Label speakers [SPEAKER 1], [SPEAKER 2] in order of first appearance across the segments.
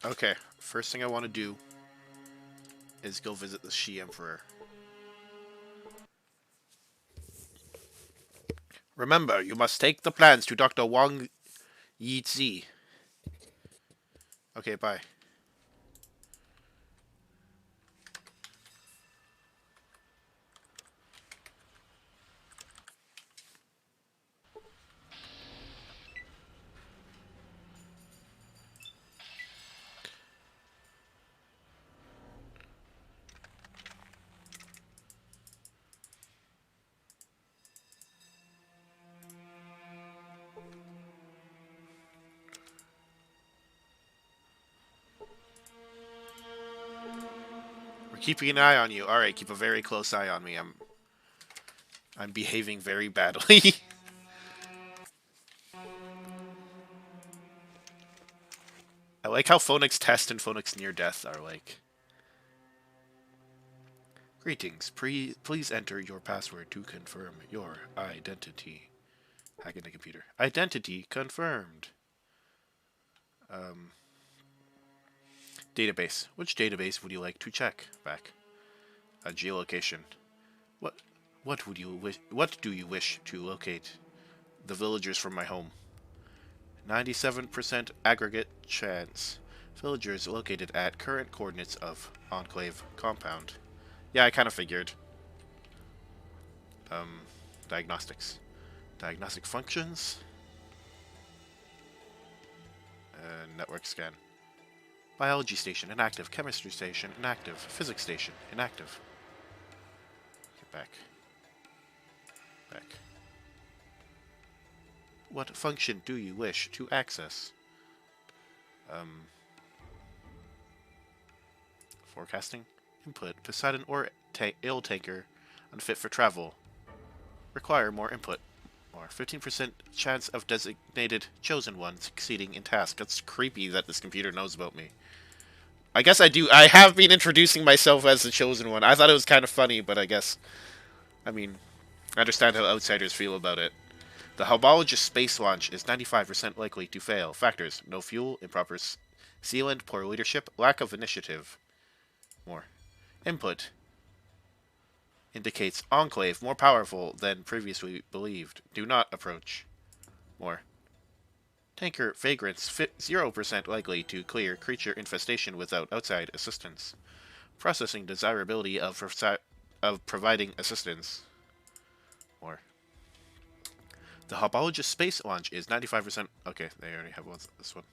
[SPEAKER 1] Okay, first thing I want to do is go visit the Shi Emperor. Remember, you must take the plans to Dr. Wang Yizi. Okay, bye. We're keeping an eye on you. All right, keep a very close eye on me. I'm behaving very badly. I like how Phoenix Test and Phoenix Near Death are like. Greetings. Please enter your password to confirm your identity. Hacking the computer. Identity confirmed. Um, Database. Which database would you like to check? Back. Geolocation. What what do you wish to locate? The villagers from my home. 97% aggregate chance. Villagers located at current coordinates of Enclave compound. Yeah, I kind of figured. Um, Diagnostics. Diagnostic functions. Network scan. Biology station, inactive. Chemistry station, inactive. Physics station, inactive. Get back. Back. What function do you wish to access? Forecasting. Input. Poseidon or ill tanker. Unfit for travel. Require more input. More. 15% chance of designated chosen one succeeding in task. That's creepy that this computer knows about me. I guess I do. I have been introducing myself as the chosen one. I thought it was kind of funny, but I guess... I mean, I understand how outsiders feel about it. The Hubologists space launch is 95% likely to fail. Factors: no fuel, improper sealant, poor leadership, lack of initiative. More. Input indicates Enclave more powerful than previously believed. Do not approach. More. Tanker Vagrants 0% likely to clear creature infestation without outside assistance. Processing desirability of providing assistance. More. The Hubologist space launch is 95%. Okay, they already have this one.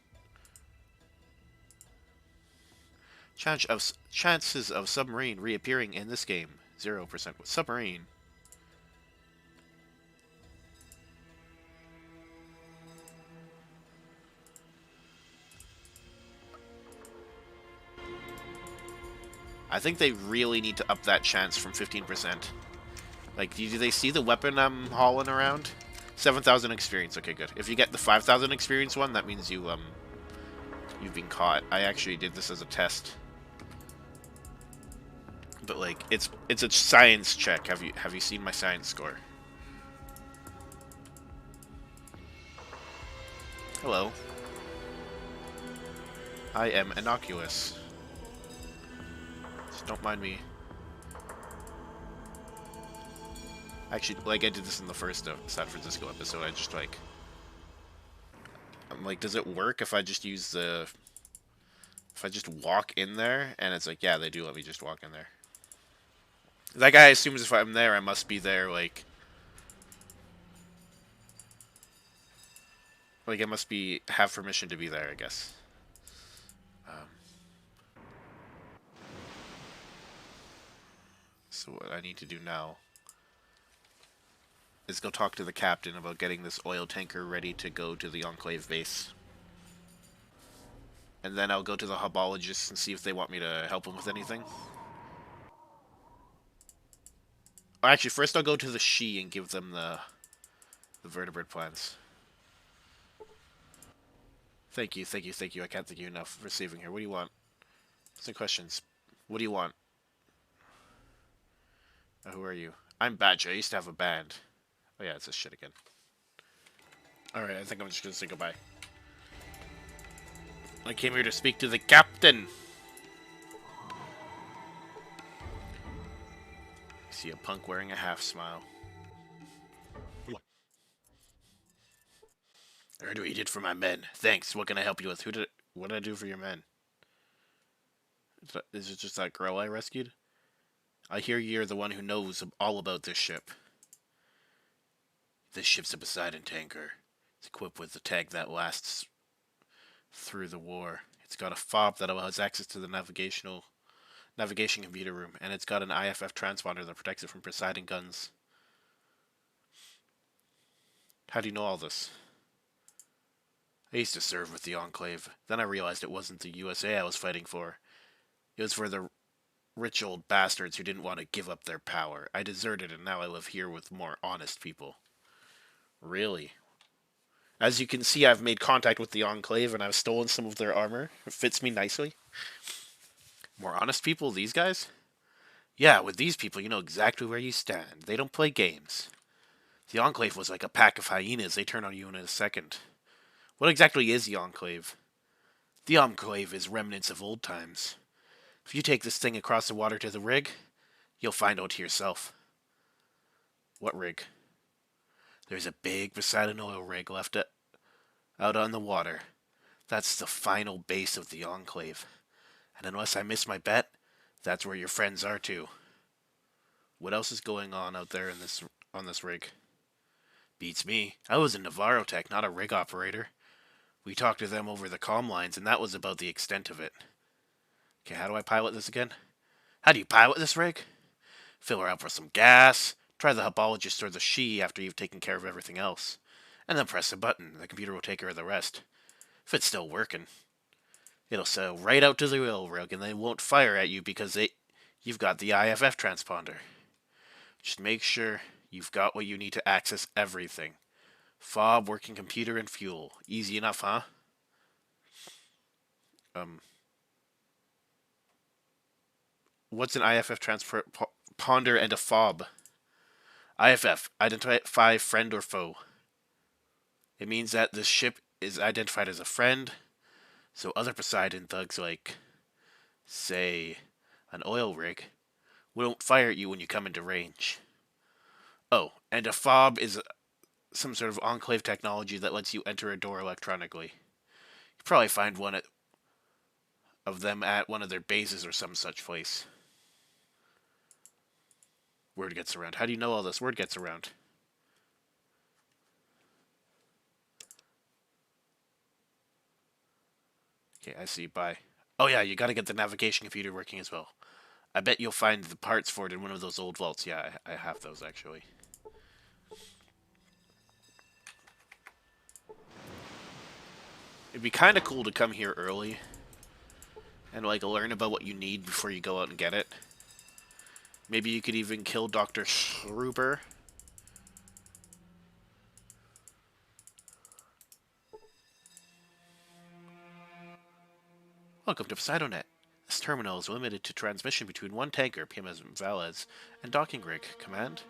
[SPEAKER 1] Chances of submarine reappearing in this game 0%. Submarine. I think they really need to up that chance from 15%. Like, do they see the weapon I'm hauling around? 7,000 experience. Okay, good. If you get the 5,000 experience one, that means you've been caught. I actually did this as a test. But like, it's a science check. Have you seen my science score? Hello. I am innocuous. Just don't mind me. Actually, like, I did this in the first San Francisco episode. I'm like, does it work if I just use the... If I just walk in there? And it's like, yeah, they do let me just walk in there. That guy assumes if I'm there, I must be there, like... Like, I must have permission to be there, I guess. So what I need to do now is go talk to the captain about getting this oil tanker ready to go to the Enclave base. And then I'll go to the Hubologists and see if they want me to help them with anything. Or actually, first I'll go to the Shi and give them the vertebrate plants. Thank you, thank you, thank you. I can't thank you enough for saving her. What do you want? Some questions. What do you want? Who are you? I'm Badger. I used to have a band. Oh yeah, it's this shit again. Alright, I think I'm just gonna say goodbye. I came here to speak to the captain. I see a punk wearing a half smile. I heard what you did for my men. Thanks. What can I help you with? What did I do for your men? Is it just that girl I rescued? I hear you're the one who knows all about this ship. This ship's a Poseidon tanker. It's equipped with a tag that lasts through the war. It's got a fob that allows access to the navigation computer room, and it's got an IFF transponder that protects it from Poseidon guns. How do you know all this? I used to serve with the Enclave. Then I realized it wasn't the USA I was fighting for. It was for the rich old bastards who didn't want to give up their power. I deserted, and now I live here with more honest people. Really? As you can see, I've made contact with the Enclave, and I've stolen some of their armor. It fits me nicely. More honest people, these guys? Yeah, with these people, you know exactly where you stand. They don't play games. The Enclave was like a pack of hyenas. They turn on you in a second. What exactly is the Enclave? The Enclave is remnants of old times. If you take this thing across the water to the rig, you'll find out to yourself. What rig? There's a big Poseidon oil rig left out on the water. That's the final base of the Enclave. And unless I miss my bet, that's where your friends are too. What else is going on out there on this rig? Beats me. I was a Navarro tech, not a rig operator. We talked to them over the comm lines, and that was about the extent of it. Okay, how do I pilot this again? How do you pilot this rig? Fill her up with some gas, try the Hubologists or the She after you've taken care of everything else, and then press a button. The computer will take care of the rest. If it's still working, it'll sail right out to the oil rig, and they won't fire at you because you've got the IFF transponder. Just make sure you've got what you need to access everything. Fob, working computer, and fuel. Easy enough, huh? What's an IFF transponder and a fob? IFF, identify friend or foe. It means that this ship is identified as a friend, so other Poseidon thugs like, say, an oil rig, won't fire at you when you come into range. Oh, and a fob is some sort of Enclave technology that lets you enter a door electronically. You probably find one of them at one of their bases or some such place. Word gets around. How do you know all this? Word gets around. Okay, I see. Bye. Oh yeah, you gotta get the navigation computer working as well. I bet you'll find the parts for it in one of those old vaults. Yeah, I have those actually. It'd be kind of cool to come here early and like learn about what you need before you go out and get it. Maybe you could even kill Dr. Schruber. Welcome to Poseidonet. This terminal is limited to transmission between one tanker, PMS Valles, and docking rig. Command?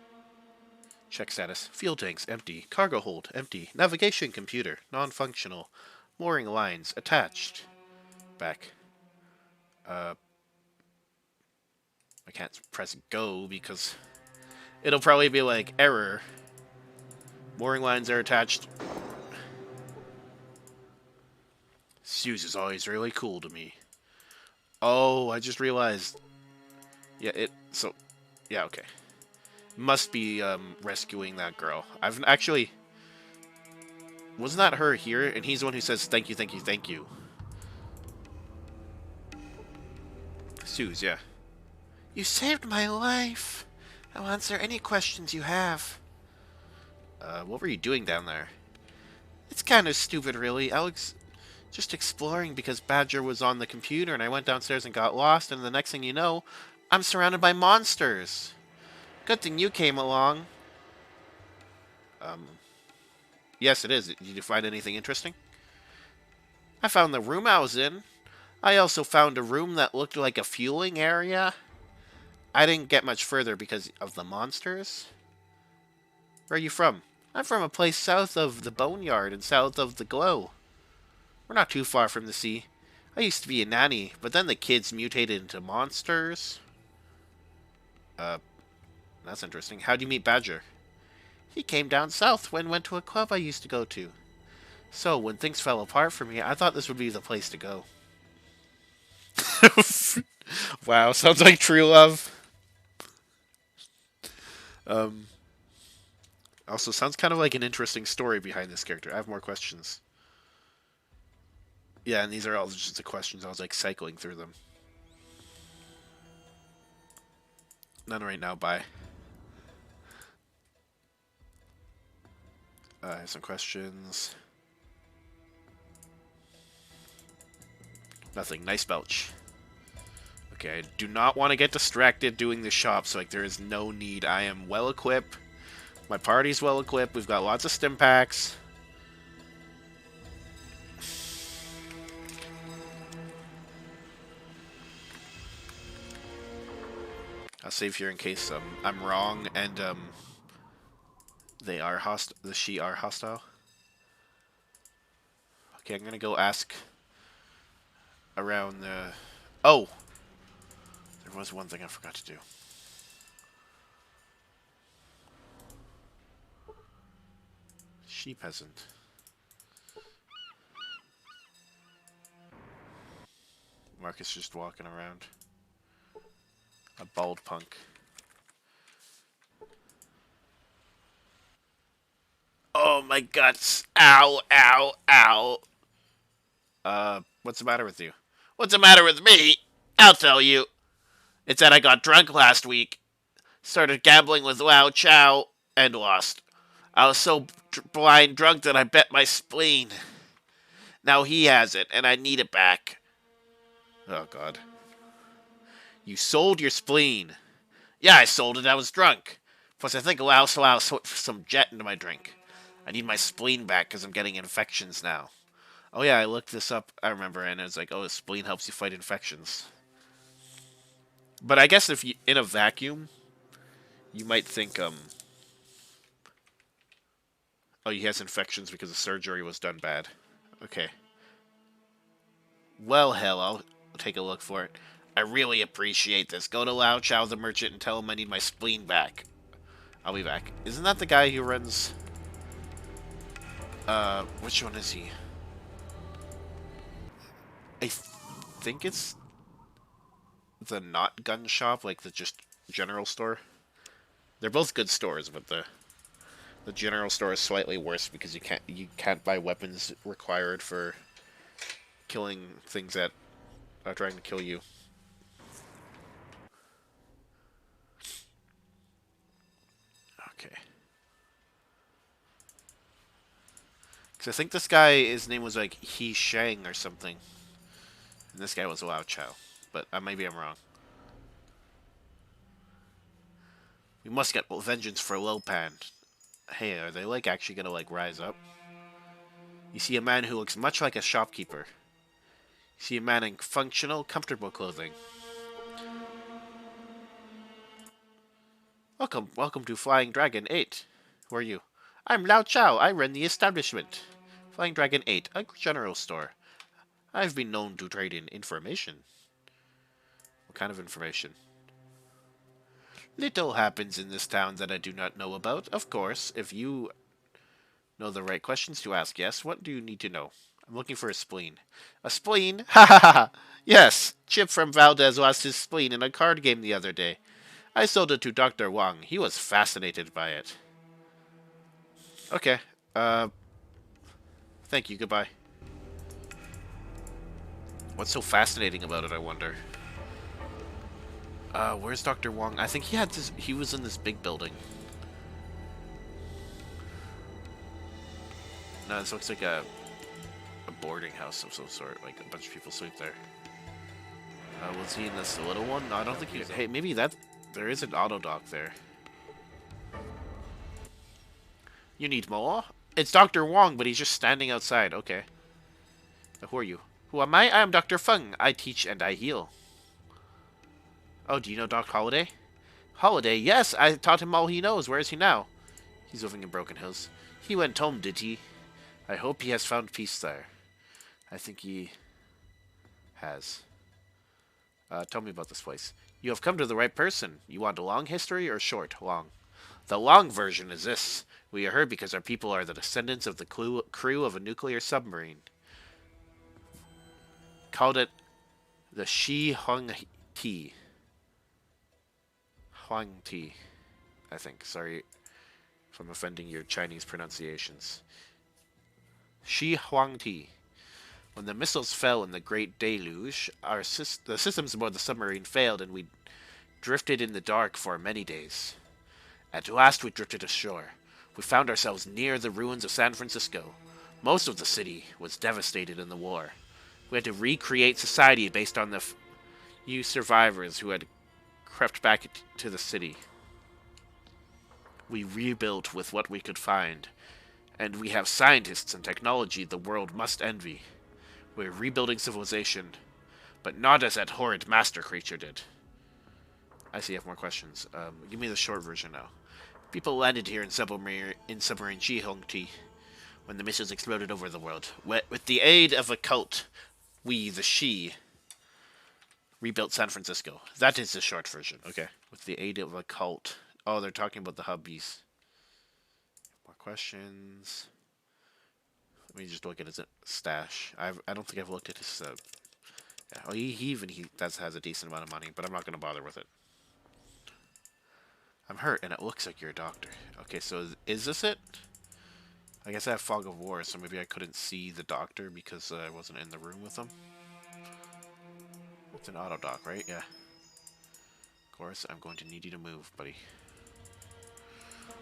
[SPEAKER 1] Check status. Fuel tanks, empty. Cargo hold, empty. Navigation computer, non-functional. Mooring lines, attached. Back. I can't press go because it'll probably be like, error. Mooring lines are attached. Suze is always really cool to me. Oh, I just realized. Yeah, yeah, okay. Must be, rescuing that girl. I've actually... Wasn't that her here? And he's the one who says, thank you, thank you, thank you. Suze, yeah. You saved my life. I'll answer any questions you have. What were you doing down there? It's kind of stupid, really. Alex... Just exploring because Badger was on the computer and I went downstairs and got lost, and the next thing you know, I'm surrounded by monsters. Good thing you came along. Yes, it is. Did you find anything interesting? I found the room I was in. I also found a room that looked like a fueling area. I didn't get much further because of the monsters. Where are you from? I'm from a place south of the Boneyard and south of the Glow. We're not too far from the sea. I used to be a nanny, but then the kids mutated into monsters. Uh, that's interesting. How'd you meet Badger? He came down south when went to a club I used to go to. So, when things fell apart for me, I thought this would be the place to go. Wow, sounds like true love. Um, Also, sounds kind of like an interesting story behind this character. I have more questions. Yeah, and these are all just the questions. I was like cycling through them. None right now. Bye. I have some questions. Nothing. Nice belch. Okay, I do not want to get distracted doing the shop, so like there is no need. I am well equipped. My party's well equipped. We've got lots of stim packs. I'll save here in case I'm wrong and they are hostile. The she are hostile. Okay, I'm gonna go ask around the. Oh, there was one thing I forgot to do. She peasant. Marcus just walking around. A bald punk. Oh my guts! Ow! Ow! Ow! What's the matter with you? What's the matter with me? I'll tell you. It's that I got drunk last week. Started gambling with Lao Chow and lost. I was so blind drunk that I bet my spleen. Now he has it, and I need it back. Oh, God. You sold your spleen. Yeah, I sold it. I was drunk. Plus, I think Lao slipped some jet into my drink. I need my spleen back because I'm getting infections now. Oh, yeah, I looked this up. I remember, and it was like, oh, the spleen helps you fight infections. But I guess if you, in a vacuum, you might think, oh, he has infections because the surgery was done bad. Okay. Well, hell, I'll take a look for it. I really appreciate this. Go to Lao Chow the merchant and tell him I need my spleen back. I'll be back. Isn't that the guy who runs... which one is he? I think it's the not gun shop, like the just general store. They're both good stores, but the general store is slightly worse because you can't buy weapons required for killing things that are trying to kill you. Okay. Because I think this guy, his name was like He Shang or something. And this guy was Lao Chow. But maybe I'm wrong. We must get vengeance for Lopan. Hey, are they like actually gonna like rise up? You see a man who looks much like a shopkeeper. You see a man in functional, comfortable clothing. Welcome to Flying Dragon 8. Who are you? I'm Lao Chow. I run the establishment. Flying Dragon 8, a general store. I've been known to trade in information. What kind of information? Little happens in this town that I do not know about. Of course, if you know the right questions to ask, yes. What do you need to know? I'm looking for a spleen. A spleen? Ha ha ha! Yes! Chip from Valdez lost his spleen in a card game the other day. I sold it to Dr. Wang. He was fascinated by it. Okay. Thank you. Goodbye. What's so fascinating about it, I wonder? Where's Dr. Wang? I think he was in this big building. No, this looks like a boarding house of some sort. Like, a bunch of people sleep there. Was he in this little one? No, I don't think he was. Hey, maybe there is an auto dock there. You need more? It's Dr. Wong, but he's just standing outside. Okay. Who are you? Who am I? I am Dr. Feng. I teach and I heal. Oh, do you know Doc Holiday? Holiday? Yes, I taught him all he knows. Where is he now? He's living in Broken Hills. He went home, did he? I hope he has found peace there. I think he... has. Tell me about this place. You have come to the right person. You want a long history or short? Long. The long version is this. We are here because our people are the descendants of the crew of a nuclear submarine. Called it the Shi Huang Ti. Huang Ti, I think. Sorry if I'm offending your Chinese pronunciations. Shi Huang Ti. When the missiles fell in the Great Deluge, the systems aboard the submarine failed and we drifted in the dark for many days. At last we drifted ashore. We found ourselves near the ruins of San Francisco. Most of the city was devastated in the war. We had to recreate society based on the few survivors who had crept back to the city. We rebuilt with what we could find, and we have scientists and technology the world must envy. We're rebuilding civilization, but not as that horrid master creature did. I see you have more questions. Give me the short version now. People landed here in submarine Ji-Hong-Ti when the missiles exploded over the world. With the aid of a cult, we, the Shi, rebuilt San Francisco. That is the short version. Okay. With the aid of a cult. Oh, they're talking about the hubbies. More questions. Let me just look at his stash. I don't think I've looked at his... yeah. Oh, he has a decent amount of money, but I'm not going to bother with it. I'm hurt, and it looks like you're a doctor. Okay, so is this it? I guess I have fog of war, so maybe I couldn't see the doctor because I wasn't in the room with him. It's an auto dock, right? Yeah. Of course, I'm going to need you to move, buddy.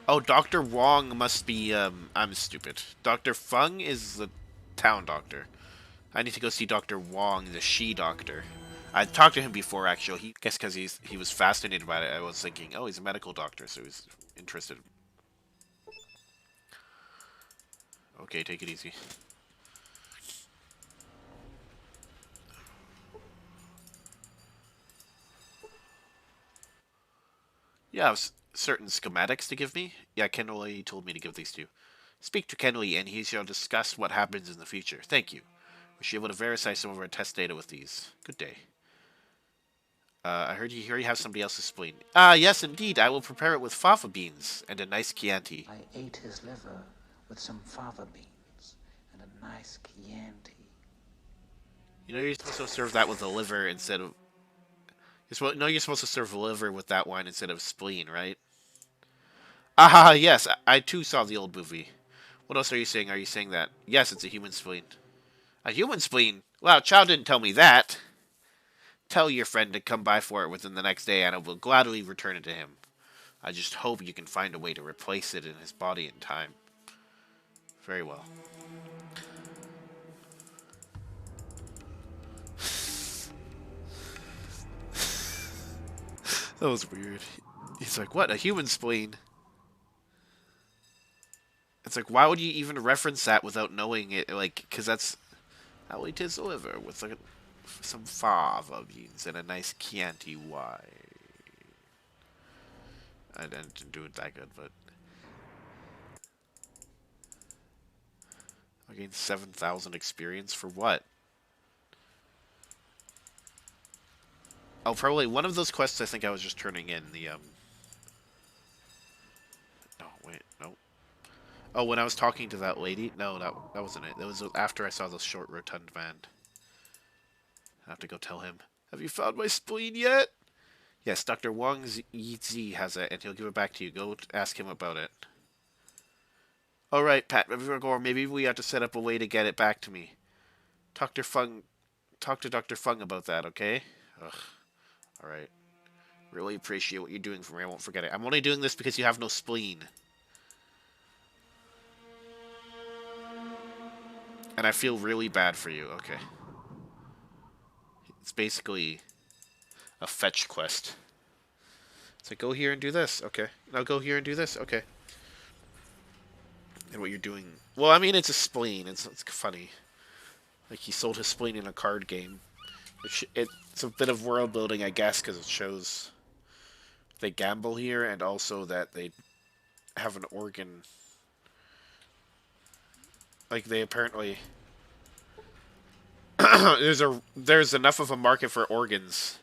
[SPEAKER 1] Oh, Dr. Wong must be, I'm stupid. Dr. Fung is the town doctor. I need to go see Dr. Wong, the Shi doctor. I talked to him before, actually. I guess because he was fascinated by it. I was thinking, oh, he's a medical doctor, so he's interested. Okay, take it easy. You have certain schematics to give me? Yeah, Kenway told me to give these to you. Speak to Kenway, and he shall discuss what happens in the future. Thank you. We should be able to verify some of our test data with these. Good day. I heard you have somebody else's spleen. Ah, yes, indeed. I will prepare it with fava beans and a nice Chianti.
[SPEAKER 2] I ate his liver with some fava beans and a nice Chianti.
[SPEAKER 1] You know you're supposed to serve that with a liver instead of... you're supposed to serve liver with that wine instead of spleen, right? Ah, yes. I too saw the old movie. What else are you saying? Are you saying that? Yes, it's a human spleen. A human spleen? Wow, Chow didn't tell me that. Tell your friend to come by for it within the next day, and I will gladly return it to him. I just hope you can find a way to replace it in his body in time. Very well. That was weird. He's like, what? A human spleen? It's like, why would you even reference that without knowing it? Like, because that's how it is liver with like some fava beans and a nice Chianti wine. I didn't do it that good, but I gained 7,000 experience for what? Oh, probably one of those quests. I think I was just turning in the No, wait, no. Oh, when I was talking to that lady? No, that wasn't it. That was after I saw the short rotund man. I have to go tell him. Have you found my spleen yet? Yes, Dr. Wang Yi has it, and he'll give it back to you. Go ask him about it. Alright, Pat, maybe we have to set up a way to get it back to me. Talk to Dr. Fung about that, okay? Ugh. Alright. Really appreciate what you're doing for me. I won't forget it. I'm only doing this because you have no spleen. And I feel really bad for you. Okay. It's basically a fetch quest. It's like, go here and do this. Okay. Now go here and do this. Okay. And what you're doing... Well, I mean, it's a spleen. It's funny. Like, he sold his spleen in a card game. It's a bit of world building, I guess, because it shows they gamble here, and also that they have an organ. Like, they apparently... there's enough of a market for organs.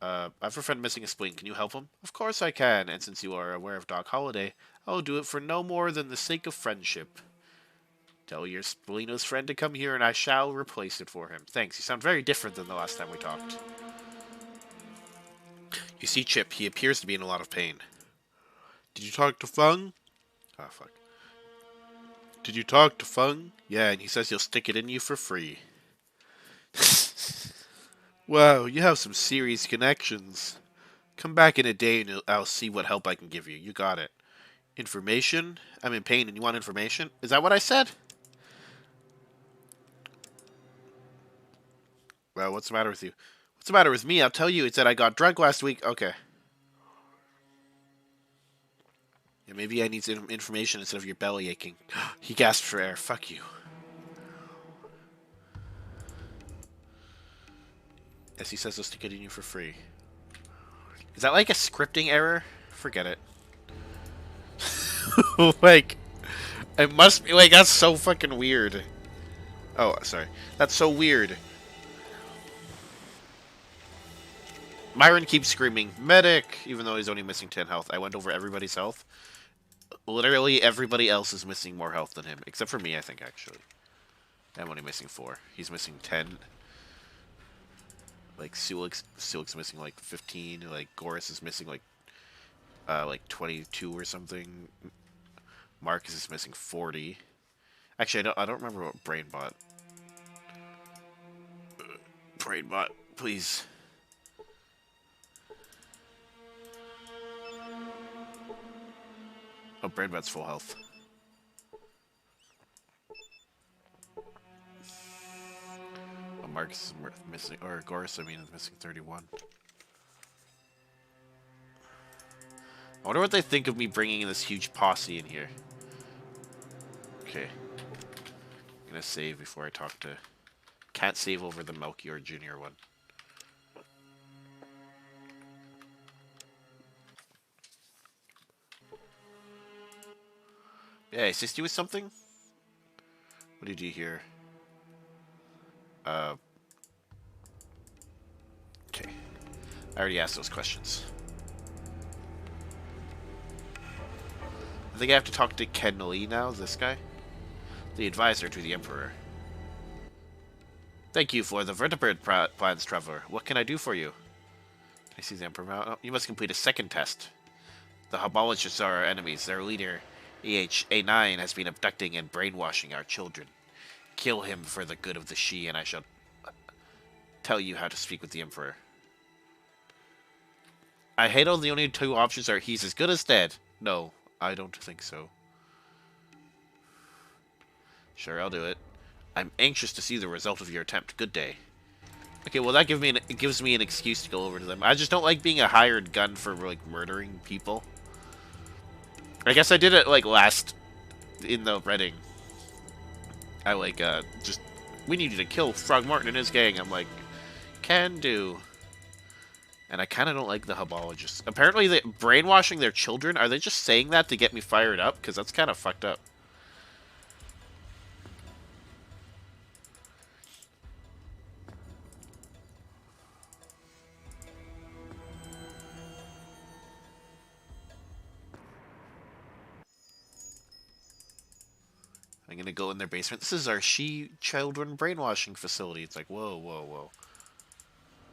[SPEAKER 1] I have a friend missing a spleen. Can you help him? Of course I can. And since you are aware of Doc Holliday, I'll do it for no more than the sake of friendship. Tell your spleenless friend to come here, and I shall replace it for him. Thanks. You sound very different than the last time we talked. You see Chip. He appears to be in a lot of pain. Did you talk to Fung? Oh, fuck. Did you talk to Fung? Yeah, and he says he'll stick it in you for free. Wow, you have some serious connections. Come back in a day and I'll see what help I can give you. You got it. Information? I'm in pain and you want information? Is that what I said? Well, what's the matter with you? What's the matter with me? I'll tell you. It's that I got drunk last week. Okay. Yeah, maybe I need some information instead of your belly aching. He gasped for air. Fuck you. Yes, he says he'll stick it in you for free. Is that like a scripting error? Forget it. Like, it must be, like, that's so fucking weird. Oh, sorry. That's so weird. Myron keeps screaming, medic! Even though he's only missing 10 health. I went over everybody's health. Literally everybody else is missing more health than him. Except for me, I think, actually. I'm only missing 4. He's missing 10. Like, Sulik's missing, like, 15. Like, Goris is missing, like 22 or something. Marcus is missing 40. Actually, I don't remember what Brainbot. Brainbot, please. Oh, Brainbot's full health. Oh, Marcus is missing, or Goris, I mean, is missing 31. I wonder what they think of me bringing in this huge posse in here. Okay. I'm gonna save before I talk to... Can't save over the Melchior Jr. one. Yeah, I assist you with something? What do you do here? Okay. I already asked those questions. I think I have to talk to Ken Lee now, this guy. The advisor to the Emperor. Thank you for the vertebrate plans, Trevor. What can I do for you? Can I see the Emperor now? Oh, you must complete a second test. The Hubologists are our enemies. Their leader, EH-A9, has been abducting and brainwashing our children. Kill him for the good of the Shi, and I shall tell you how to speak with the Emperor. I hate all the only 2 options are he's as good as dead. No, I don't think so. Sure, I'll do it. I'm anxious to see the result of your attempt. Good day. Okay, well that gives me an excuse to go over to them. I just don't like being a hired gun for, like, murdering people. I guess I did it, like, last in the Reading. I, like, just... We need you to kill Frog Martin and his gang. I'm like, can do. And I kind of don't like the Hubologists. Apparently, they brainwashing their children. Are they just saying that to get me fired up? Because that's kind of fucked up. I'm gonna go in their basement. This is our She children brainwashing facility. It's like, whoa, whoa, whoa.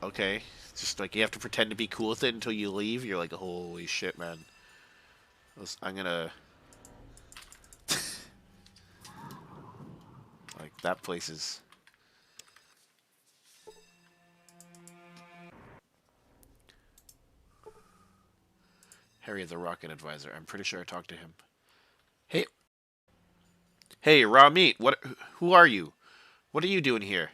[SPEAKER 1] Okay. It's just like you have to pretend to be cool with it until you leave. You're like, holy shit, man. I'm gonna... like, that place is... Harry the Rocket Advisor. I'm pretty sure I talked to him. Hey, hey, raw meat. What? Who are you? What are you doing here?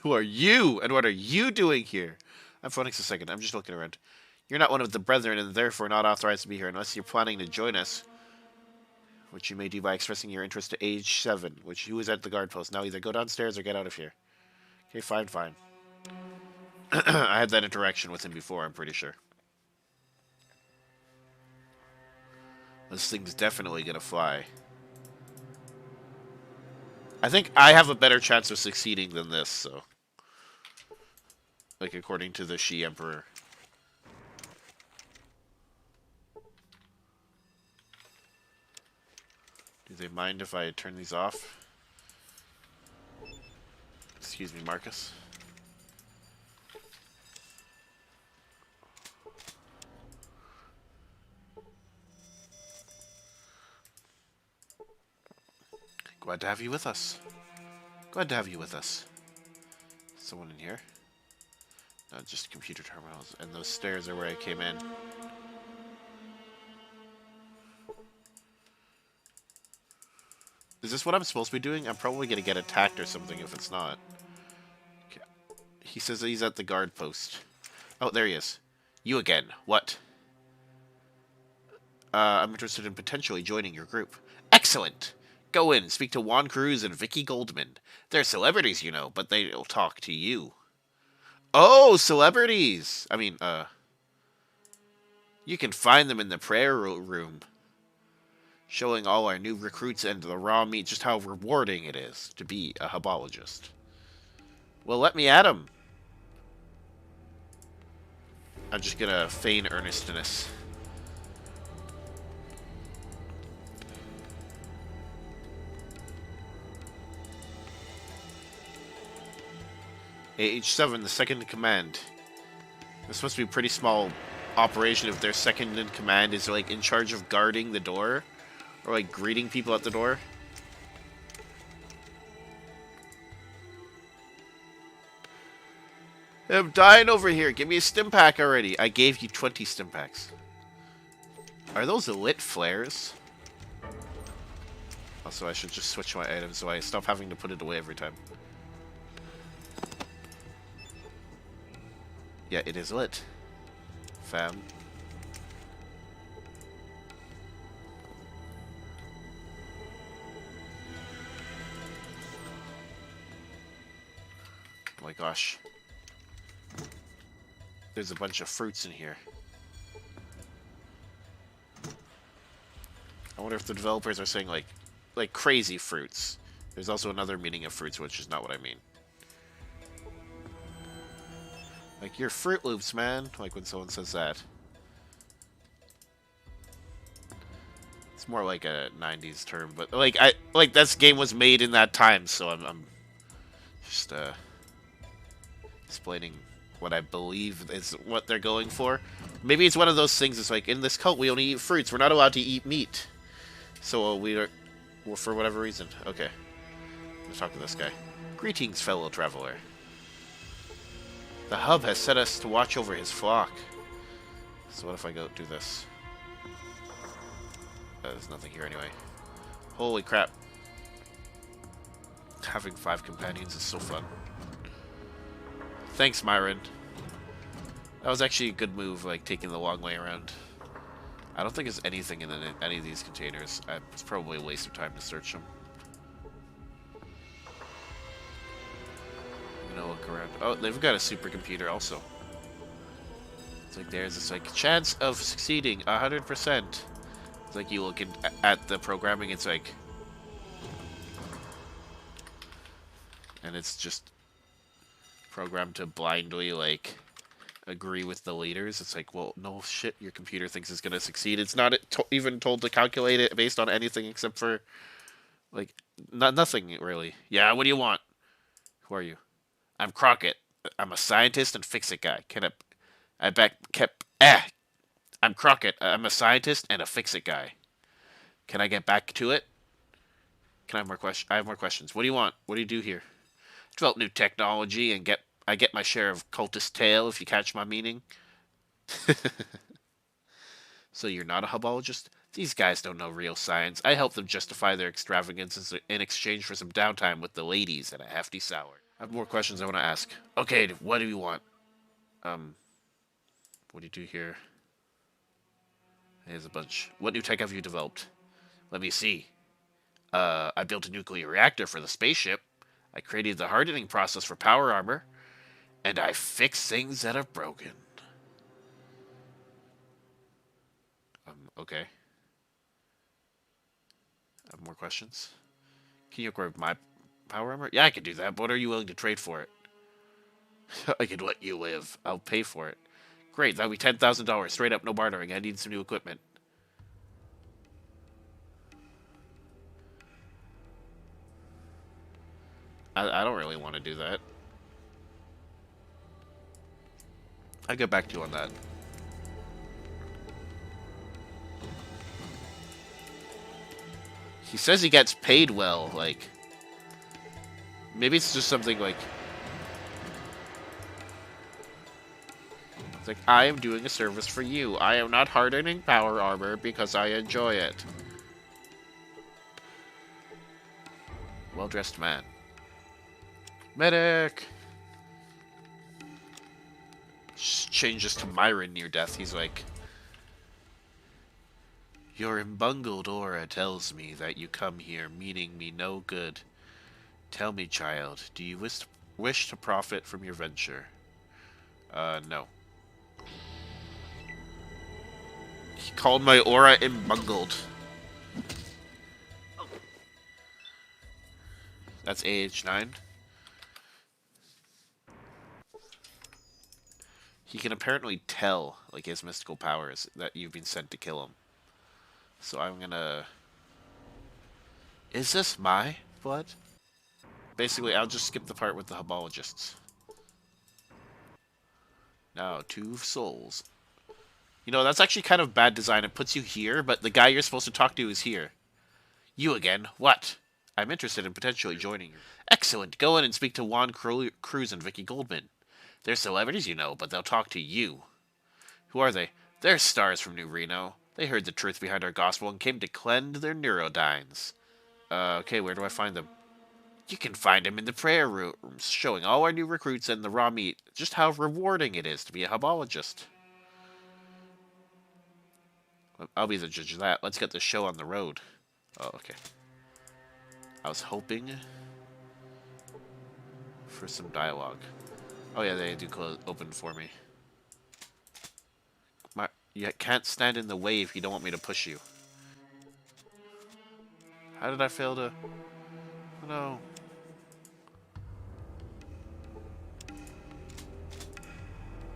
[SPEAKER 1] Who are you? And what are you doing here? I'm phonex a second. I'm just looking around. You're not one of the brethren and therefore not authorized to be here unless you're planning to join us. Which you may do by expressing your interest to age 7, who is at the guard post. Now either go downstairs or get out of here. Okay, fine, fine. I had that interaction with him before, I'm pretty sure. This thing's definitely gonna fly. I think I have a better chance of succeeding than this, so. Like, according to the She Emperor. Do they mind if I turn these off? Excuse me, Marcus. Glad to have you with us. Glad to have you with us. Someone in here? No, just computer terminals. And those stairs are where I came in. Is this what I'm supposed to be doing? I'm probably going to get attacked or something if it's not. Okay. He says that he's at the guard post. Oh, there he is. You again. What? I'm interested in potentially joining your group. Excellent! Go in, speak to Juan Cruz and Vicky Goldman. They're celebrities, you know, but they'll talk to you. Oh, celebrities! I mean, you can find them in the prayer room. Showing all our new recruits and the raw meat just how rewarding it is to be a Hubologist. Well, let me at him. I'm just gonna feign earnestness. AH7, the second in command. This must be a pretty small operation if their second in command is like in charge of guarding the door. Or like greeting people at the door. I'm dying over here. Give me a stim pack already. I gave you 20 stim packs. Are those lit flares? Also, I should just switch my items so I stop having to put it away every time. Yeah, it is lit. Fam. Oh my gosh. There's a bunch of fruits in here. I wonder if the developers are saying like crazy fruits. There's also another meaning of fruits, which is not what I mean. Like, you're Fruit Loops, man. Like when someone says that. It's more like a 90s term, but like this game was made in that time, so I'm just explaining what I believe is what they're going for. Maybe it's one of those things. It's like in this cult we only eat fruits. We're not allowed to eat meat, so we are, well, for whatever reason. Okay, let's talk to this guy. Greetings, fellow traveler. The hub has set us to watch over his flock. So what if I go do this? There's nothing here anyway. Holy crap. Having 5 companions is so fun. Thanks, Myron. That was actually a good move, like, taking the long way around. I don't think there's anything in any of these containers. It's probably a waste of time to search them. I'm gonna look around. Oh, they've got a supercomputer also. It's like there's this, like, chance of succeeding 100%. It's like you look at the programming, it's like... And it's just programmed to blindly, like, agree with the leaders. It's like, well, no shit, your computer thinks it's gonna succeed. It's not even told to calculate it based on anything except for, like, nothing, really. Yeah, what do you want? Who are you? I'm Crockett. I'm a scientist and fix-it guy. I'm Crockett. I'm a scientist and a fix-it guy. Can I get back to it? Can I have more questions? I have more questions. What do you want? What do you do here? Develop new technology and I get my share of cultist tail, if you catch my meaning. So you're not a Hubologist? These guys don't know real science. I help them justify their extravagances in exchange for some downtime with the ladies and a hefty salary. I have more questions I want to ask. Okay, what do you want? What do you do here? There's a bunch. What new tech have you developed? Let me see. I built a nuclear reactor for the spaceship. I created the hardening process for power armor. And I fix things that are broken. Okay. I have more questions. Can you upgrade my power armor? Yeah, I can do that, but what are you willing to trade for it? I could let you live. I'll pay for it. Great, that'll be $10,000. Straight up, no bartering. I need some new equipment. I don't really want to do that. I'll get back to you on that. He says he gets paid well, like... Maybe it's just something like... It's like, I am doing a service for you. I am not hardening power armor because I enjoy it. Well-dressed man. Medic! Changes to Myron near death. He's like... Your embungled aura tells me that you come here meaning me no good. Tell me, child, do you wish to profit from your venture? No. He called my aura embungled. That's AH9. He can apparently tell, like, his mystical powers that you've been sent to kill him. So I'm gonna... Is this my blood? Basically, I'll just skip the part with the Hubologists. Now, 2 souls. You know, that's actually kind of bad design. It puts you here, but the guy you're supposed to talk to is here. You again? What? I'm interested in potentially joining you. Excellent. Go in and speak to Juan Cruz and Vicky Goldman. They're celebrities, you know, but they'll talk to you. Who are they? They're stars from New Reno. They heard the truth behind our gospel and came to cleanse their neurodynes. Okay, where do I find them? You can find them in the prayer rooms, showing all our new recruits and the raw meat just how rewarding it is to be a Hubologist. I'll be the judge of that. Let's get the show on the road. Oh, okay. I was hoping for some dialogue. Oh yeah, they do open for me. You can't stand in the way if you don't want me to push you. How did I fail to... Oh, no.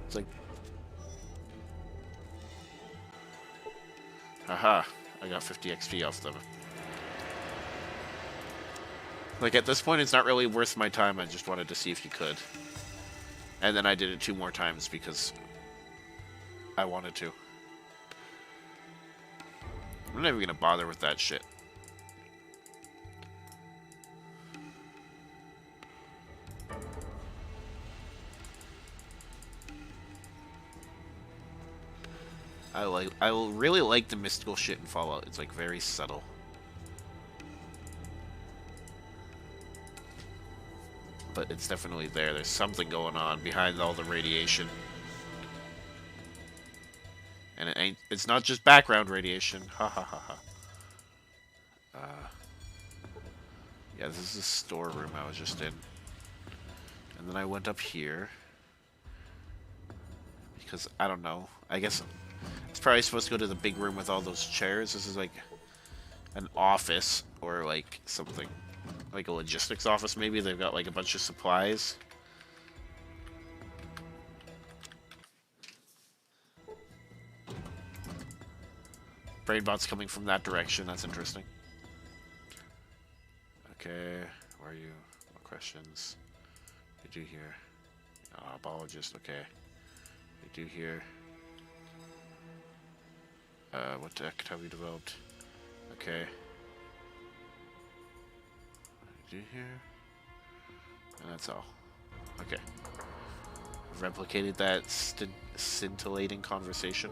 [SPEAKER 1] It's like... Haha, I got 50 XP off them. Like, at this point, it's not really worth my time. I just wanted to see if you could. And then I did it 2 more times because I wanted to. I'm not even gonna bother with that shit. I really like the mystical shit in Fallout. It's like very subtle. But it's definitely there. There's something going on behind all the radiation. And it's not just background radiation. Ha ha ha ha. Yeah, this is the storeroom I was just in. And then I went up here. Because, I don't know. I guess it's probably supposed to go to the big room with all those chairs. This is like an office or like something. Like a logistics office maybe. They've got like a bunch of supplies. Brainbot's coming from that direction. That's interesting. Okay, where are you? What questions? They do here. Apologist, okay. They do here. What tech have you developed? Okay. What do you do here? And that's all. Okay. Replicated that scintillating conversation.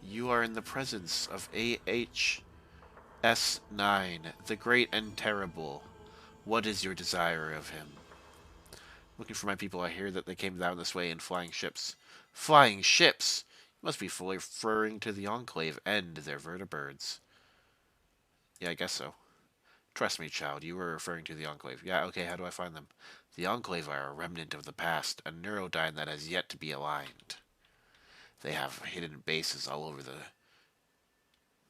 [SPEAKER 1] You are in the presence of AHS9, the great and terrible. What is your desire of him? Looking for my people, I hear that they came down this way in flying ships. Flying ships? Must be fully referring to the Enclave and their vertibirds. Yeah, I guess so. Trust me, child, you were referring to the Enclave. Yeah, okay, how do I find them? The Enclave are a remnant of the past, a neurodyne that has yet to be aligned. They have hidden bases all over the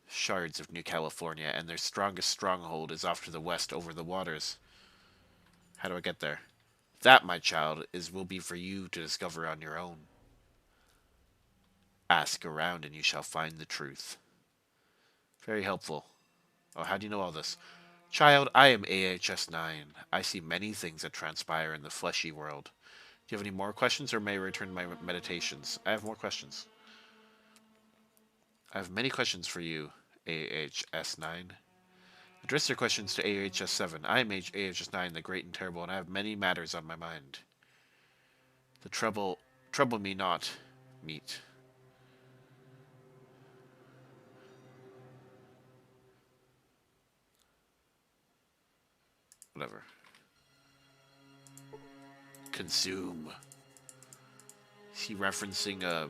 [SPEAKER 1] shards of New California, and their strongest stronghold is off to the west over the waters. How do I get there? That, my child, will be for you to discover on your own. Ask around and you shall find the truth. Very helpful. Oh, how do you know all this? Child, I am AHS-9. I see many things that transpire in the fleshy world. Do you have any more questions, or may I return to my meditations? I have more questions. I have many questions for you, AHS-9. Address your questions to AHS-7. I am AHS-9, the great and terrible, and I have many matters on my mind. The trouble me not, meet. Whatever. Consume. Is he referencing,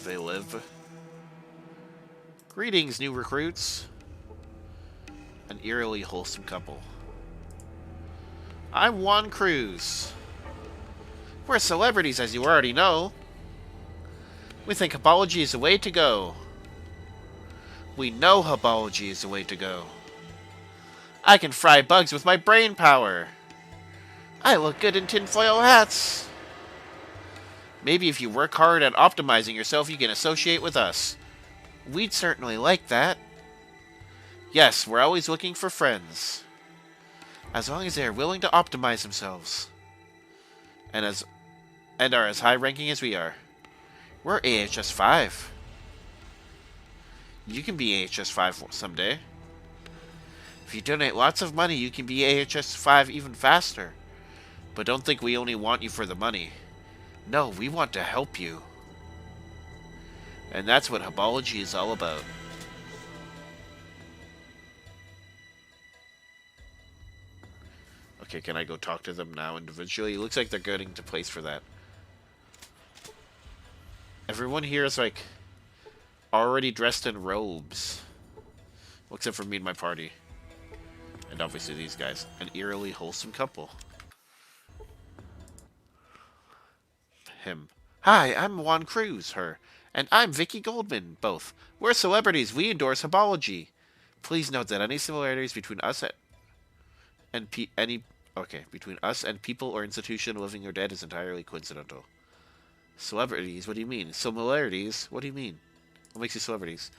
[SPEAKER 1] They Live? Greetings, new recruits. An eerily wholesome couple. I'm Juan Cruz. We're celebrities, as you already know. We think Hubology is the way to go. We know Hubology is the way to go. I can fry bugs with my brain power. I look good in tinfoil hats. Maybe if you work hard at optimizing yourself, you can associate with us. We'd certainly like that. Yes, we're always looking for friends. As long as they are willing to optimize themselves. And are as high-ranking as we are. We're AHS-5. You can be AHS-5 someday. If you donate lots of money, you can be AHS-5 even faster. But don't think we only want you for the money. No, we want to help you. And that's what Hubology is all about. Okay, can I go talk to them now individually? It looks like they're getting to place for that. Everyone here is like already dressed in robes. Well, except for me and my party. And obviously these guys. An eerily wholesome couple. Him. Hi, I'm Juan Cruz, her. And I'm Vicky Goldman, both. We're celebrities. We endorse Hubology. Please note that any similarities between us between us and people or institution living or dead is entirely coincidental. Celebrities? What do you mean? Similarities? What do you mean? What makes you celebrities?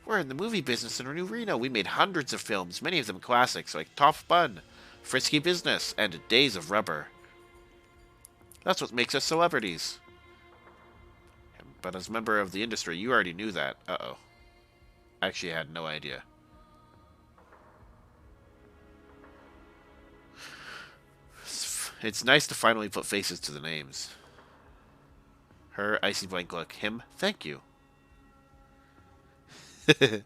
[SPEAKER 1] We're in the movie business in New Reno. We made hundreds of films, many of them classics, like Top Bun, Frisky Business, and Days of Rubber. That's what makes us celebrities. But as a member of the industry, you already knew that. Uh-oh. Actually, I had no idea. It's nice to finally put faces to the names. Her, icy blank look. Him, thank you. I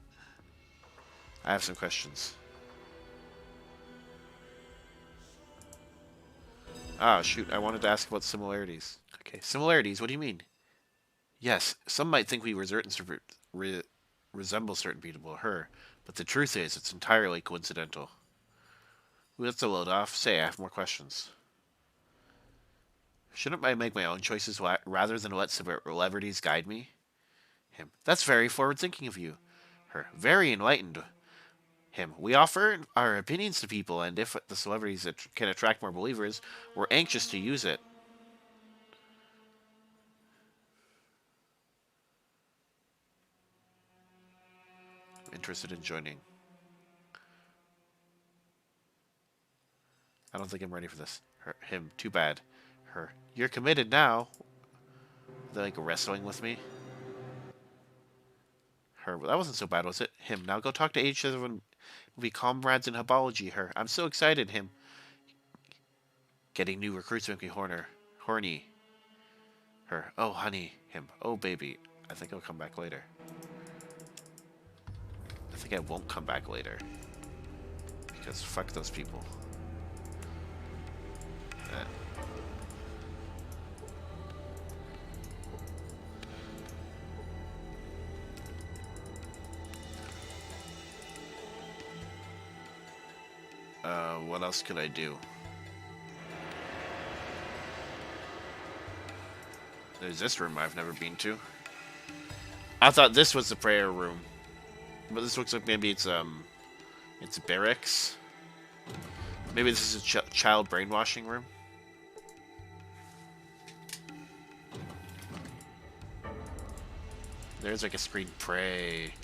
[SPEAKER 1] have some questions. Ah, shoot, I wanted to ask about similarities. Okay, similarities, what do you mean? Yes, some might think we resemble certain people, her, but the truth is, it's entirely coincidental. Ooh, that's a load off. Say, I have more questions. Shouldn't I make my own choices rather than let celebrities guide me? Him. That's very forward-thinking of you. Her. Very enlightened. Him. We offer our opinions to people, and if the celebrities can attract more believers, we're anxious to use it. I'm interested in joining. I don't think I'm ready for this. Him. Too bad. Her. You're committed now. They're like wrestling with me. Her. Well, that wasn't so bad, was it? Him. Now go talk to each other and we'll be comrades in Hubology. Her. I'm so excited. Him. Getting new recruits make me horny. Her. Oh, honey. Him. Oh, baby. I think I'll come back later. I think I won't come back later. Because fuck those people. What else could I do? There's this room I've never been to. I thought this was the prayer room, but this looks like maybe it's barracks. Maybe this is a child brainwashing room. There's like a screen pray.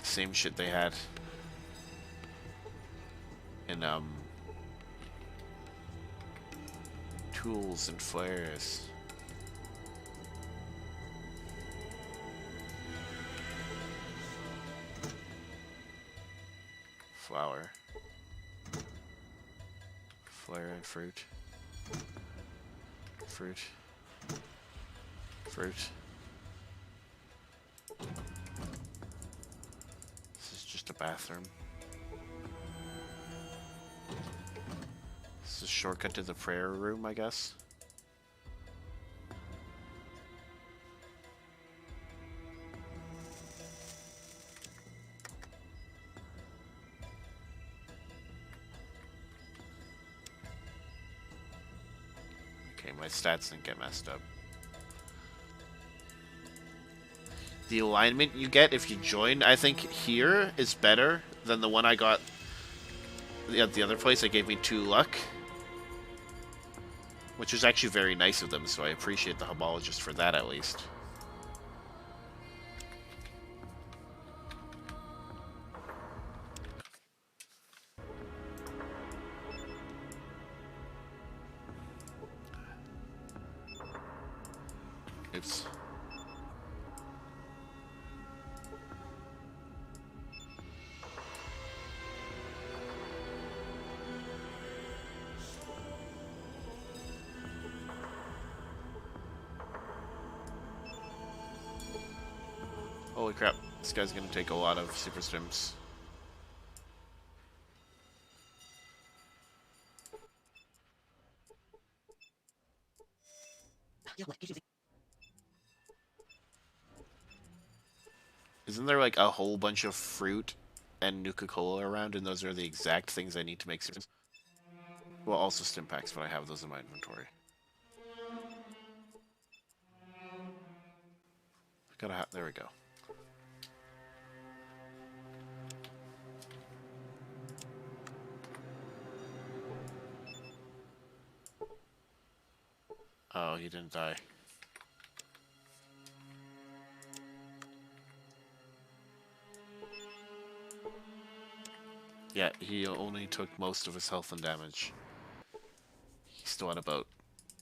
[SPEAKER 1] Same shit they had in tools and flares. Flower. Flare and fruit. Fruit. Fruit. This is just a bathroom. This is a shortcut to the prayer room, I guess. Okay, my stats didn't get messed up. The alignment you get if you join, I think, here is better than the one I got at the other place. That gave me 2 luck. Which was actually very nice of them, so I appreciate the Hubologists for that, at least. Oops. Holy crap, this guy's gonna take a lot of super stims. Isn't there like a whole bunch of fruit and Nuka-Cola around, and those are the exact things I need to make stims? Well, also stim packs, but I have those in my inventory. There we go. Oh, he didn't die. Yeah, he only took most of his health and damage. He still had about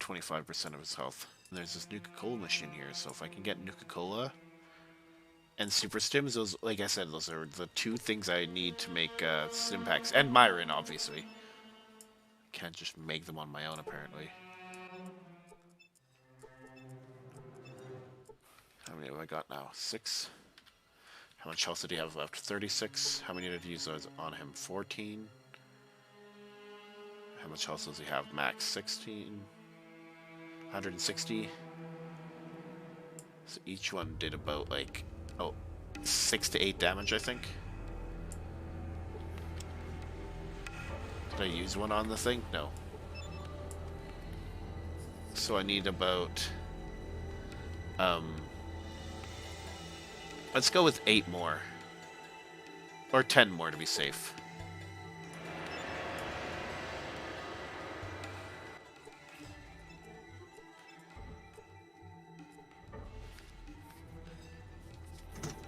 [SPEAKER 1] 25% of his health. And there's this Nuka-Cola machine here, so if I can get Nuka-Cola and Super Stims, those, like I said, those are the 2 things I need to make Stim packs. And Myron, obviously. Can't just make them on my own, apparently. How many have I got now? 6? How much health did he have left? 36. How many did I use on him? 14. How much health does he have? Max 16. 160. So each one did about like 6 to 8 damage, I think. Did I use one on the thing? No. So I need about let's go with 8 more. Or 10 more to be safe.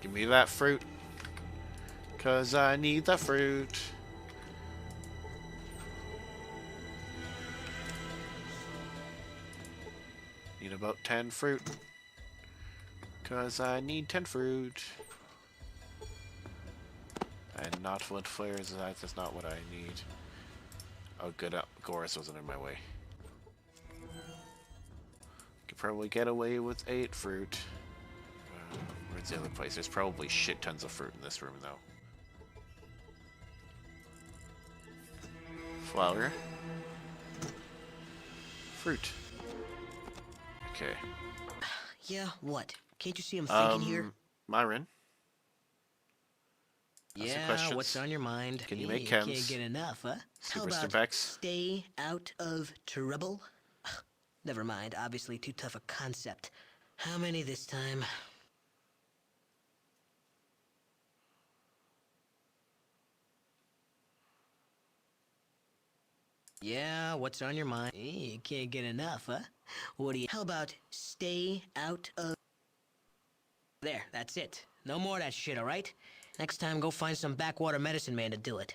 [SPEAKER 1] Give me that fruit. 'Cause I need the fruit. Need about 10 fruit. 'Cause I need 10 fruit. And not wood flares, that is not what I need. Oh good, Goris wasn't in my way. Could probably get away with 8 fruit. Where's the other place? There's probably shit tons of fruit in this room, though. Flower. Fruit. Okay.
[SPEAKER 3] Yeah, what? Can't you see I'm thinking here?
[SPEAKER 1] Myron? Ask some
[SPEAKER 3] Yeah,
[SPEAKER 1] questions.
[SPEAKER 3] what's on your mind?
[SPEAKER 1] Can you make
[SPEAKER 3] Can't
[SPEAKER 1] chems?
[SPEAKER 3] get enough, huh? How
[SPEAKER 1] Super
[SPEAKER 3] about
[SPEAKER 1] Stimpaks?
[SPEAKER 3] stay out of trouble? Never mind, obviously too tough a concept. How many this time? Yeah, what's on your mind? You can't get enough, huh? What do you... How about stay out of... There, that's it. No more of that shit, alright? Next time, go find some backwater medicine man to do it.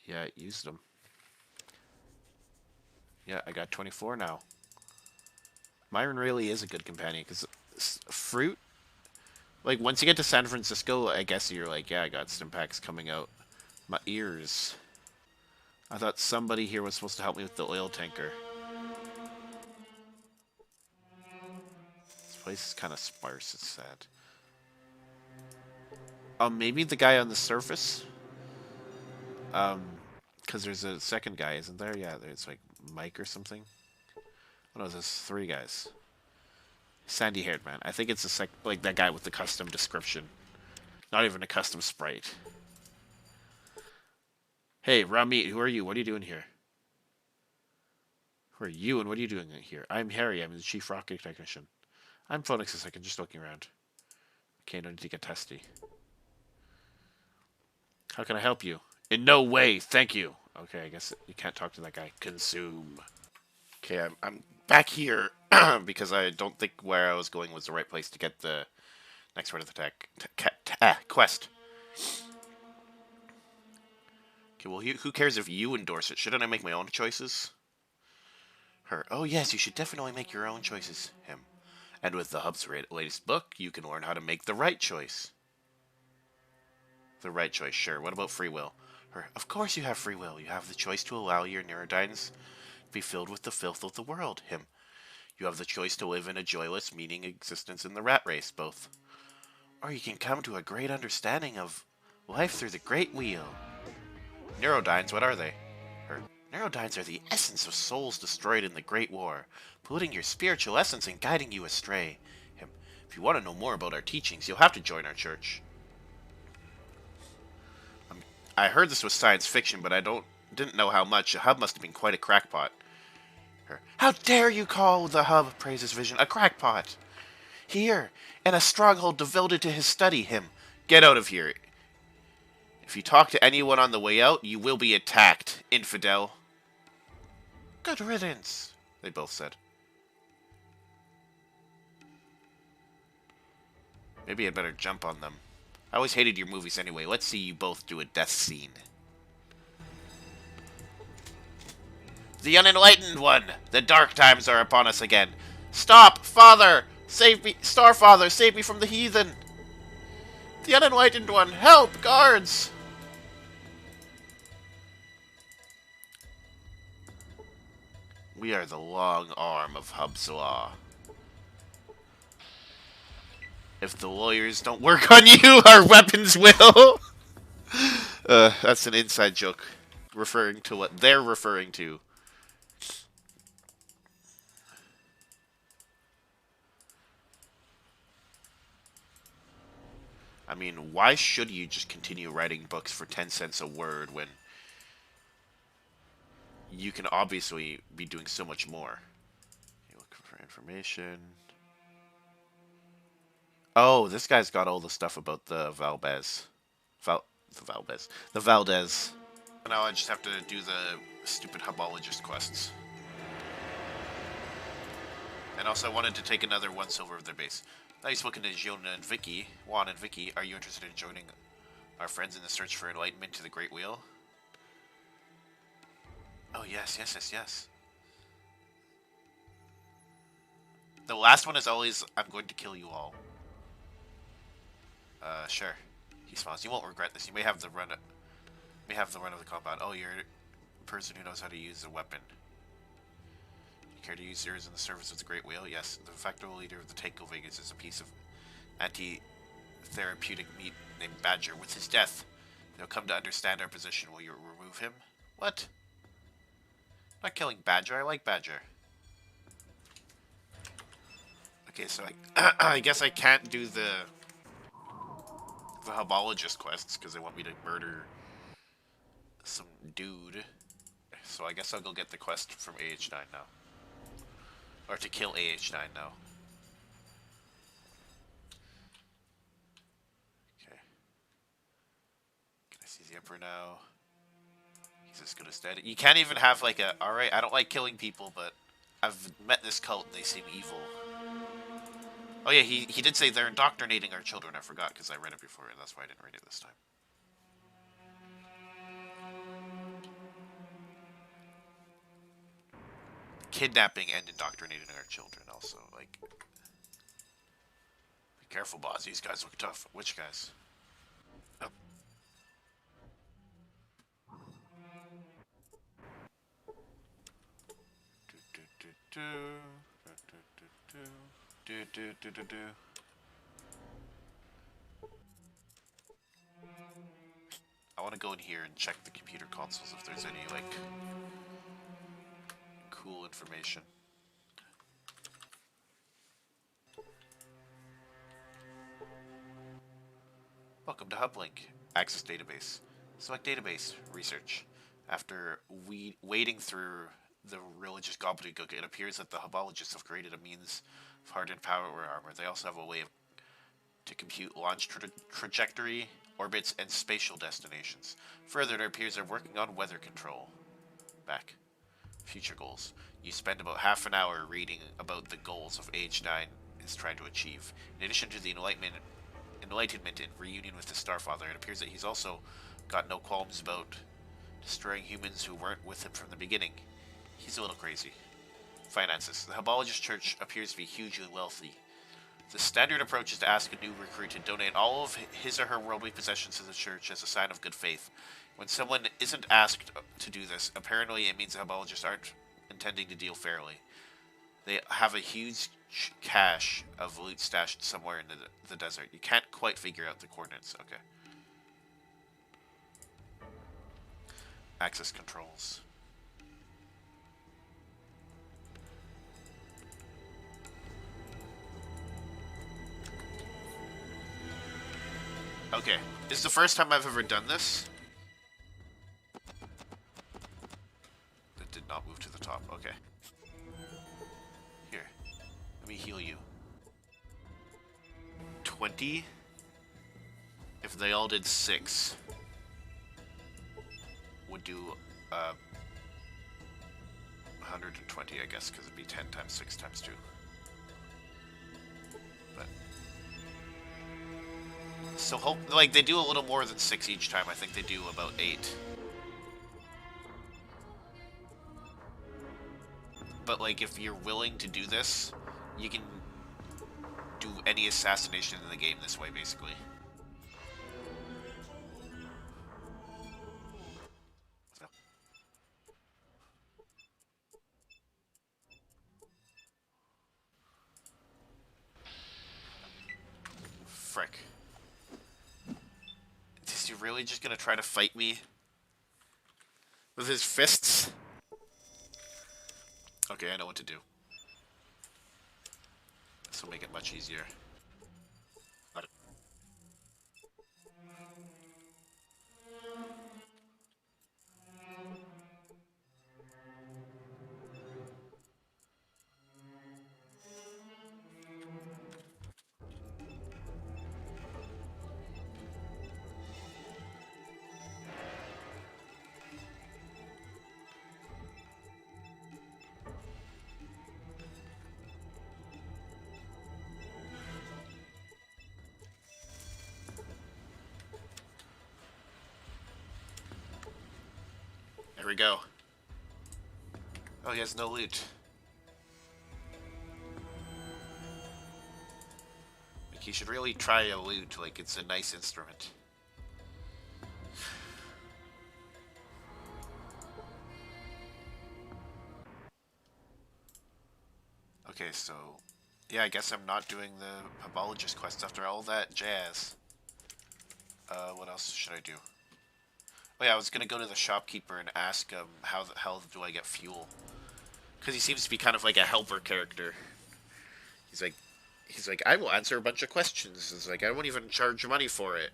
[SPEAKER 1] Yeah, I used them. Yeah, I got 24 now. Myron really is a good companion, because fruit... Like, once you get to San Francisco, I guess you're like, yeah, I got Stimpaks coming out. My ears. I thought somebody here was supposed to help me with the oil tanker. This place is kind of sparse, it's sad. Maybe the guy on the surface? Because there's a second guy, isn't there? Yeah, there's like Mike or something. Oh no, there's 3 guys. Sandy-haired man. I think it's like that guy with the custom description. Not even a custom sprite. Hey, Ramit, who are you? What are you doing here? Who are you and what are you doing here? I'm Harry. I'm the chief rocket technician. I'm Phoenix a second, just looking around. Okay, no need to get testy. How can I help you? In no way, thank you. Okay, I guess you can't talk to that guy. Consume. Okay, I'm back here because I don't think where I was going was the right place to get the next part of the quest. Okay, well, who cares if you endorse it? Shouldn't I make my own choices? Her. Oh yes, you should definitely make your own choices. Him. And with the Hub's latest book, you can learn how to make the right choice. The right choice, sure. What about free will? Her. Of course you have free will. You have the choice to allow your neurodynes to be filled with the filth of the world. Him. You have the choice to live in a joyless, meaning existence in the rat race, both. Or you can come to a great understanding of life through the Great Wheel. Neurodynes, what are they? Her. Neurodynes are the essence of souls destroyed in the Great War, polluting your spiritual essence and guiding you astray. Him. If you want to know more about our teachings, you'll have to join our church. I heard this was science fiction, but I didn't know how much. The Hub must have been quite a crackpot. Her. How dare you call the Hub, praises Vision, a crackpot? Here, in a stronghold devoted to his study. Him. Get out of here. If you talk to anyone on the way out, you will be attacked, infidel. Good riddance, they both said. Maybe I'd better jump on them. I always hated your movies anyway. Let's see you both do a death scene. The unenlightened one! The dark times are upon us again. Stop! Father! Save me! Starfather, save me from the heathen! The unenlightened one! Help! Guards! We are the long arm of Hub's law. If the lawyers don't work on you, our weapons will! That's an inside joke. Referring to what they're referring to. I mean, why should you just continue writing books for 10 cents a word when you can obviously be doing so much more? You're looking for information. Oh, this guy's got all the stuff about the The Valdez. Now I just have to do the stupid Hubologist quests. And also I wanted to take another 1 silver of their base. Now you've spoken to Jonah and Vicky. Juan and Vicky, are you interested in joining our friends in the search for enlightenment to the Great Wheel? Oh, yes. The last one is always, I'm going to kill you all. Sure. He smiles. You won't regret this. You may have the run of the compound. Oh, you're a person who knows how to use a weapon. You care to use yours in the service of the Great Wheel? Yes. The de facto leader of the Tanko Vegas is a piece of anti-therapeutic meat named Badger. With his death, they'll come to understand our position. Will you remove him? What? I'm not killing Badger. I like Badger. Okay, so I guess I can't do the the Hubologist quests because they want me to murder some dude. So I guess I'll go get the quest from AH9 now. Or to kill AH9 now. Okay. Can I see the Emperor now? He's as good as dead. You can't even have like a, alright, I don't like killing people, but I've met this cult and they seem evil. Oh yeah, he did say they're indoctrinating our children. I forgot because I read it before, and that's why I didn't read it this time. Kidnapping and indoctrinating our children also, like... Be careful, boss. These guys look tough. Which guys? Oh. I want to go in here and check the computer consoles if there's any, like, cool information. Welcome to Hublink. Access database. Select database. Research. After wading through the religious gobbledygook, it appears that the Hubologists have created a means of hardened power armor. They also have a way to compute launch trajectory, orbits, and spatial destinations. Further, it appears they're working on weather control. Back. Future goals. You spend about half an hour reading about the goals of AH9 is trying to achieve. In addition to the enlightenment and reunion with the Starfather, it appears that he's also got no qualms about destroying humans who weren't with him from the beginning. He's a little crazy. Finances. The Hubologist Church appears to be hugely wealthy. The standard approach is to ask a new recruit to donate all of his or her worldly possessions to the church as a sign of good faith. When someone isn't asked to do this, apparently it means the Hubologists aren't intending to deal fairly. They have a huge cache of loot stashed somewhere in the desert. You can't quite figure out the coordinates. Okay. Access controls. Okay, this is the first time I've ever done this. That did not move to the top, okay. Here, let me heal you. 20? If they all did 6, would do 120, I guess, because it'd be 10 times 6 times 2. But... So hope, like, they do a little more than 6 each time. I think they do about 8. But, like, if you're willing to do this, you can do any assassination in the game this way, basically. Frick. Is he really just gonna try to fight me with his fists? Okay, I know what to do. This will make it much easier. There we go. Oh, he has no loot. Like, he should really try a loot, like it's a nice instrument. Okay, so... yeah, I guess I'm not doing the Hubologist quest after all that jazz. What else should I do? Oh yeah, I was gonna go to the shopkeeper and ask him how the hell do I get fuel? Because he seems to be kind of like a helper character. He's like, I will answer a bunch of questions. It's like, I won't even charge money for it.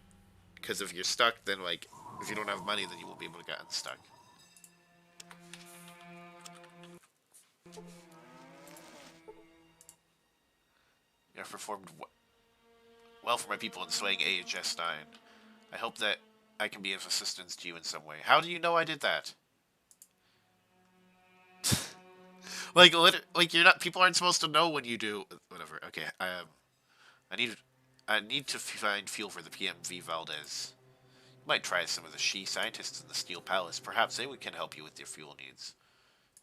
[SPEAKER 1] Because if you're stuck, then, like, if you don't have money, then you won't be able to get unstuck. You have performed well for my people in swaying AHS 9. I hope that I can be of assistance to you in some way. How do you know I did that? Like, you're not. People aren't supposed to know when you do. Whatever. Okay. I need to find fuel for the PMV Valdez. You might try some of the She scientists in the Steel Palace. Perhaps they can help you with your fuel needs.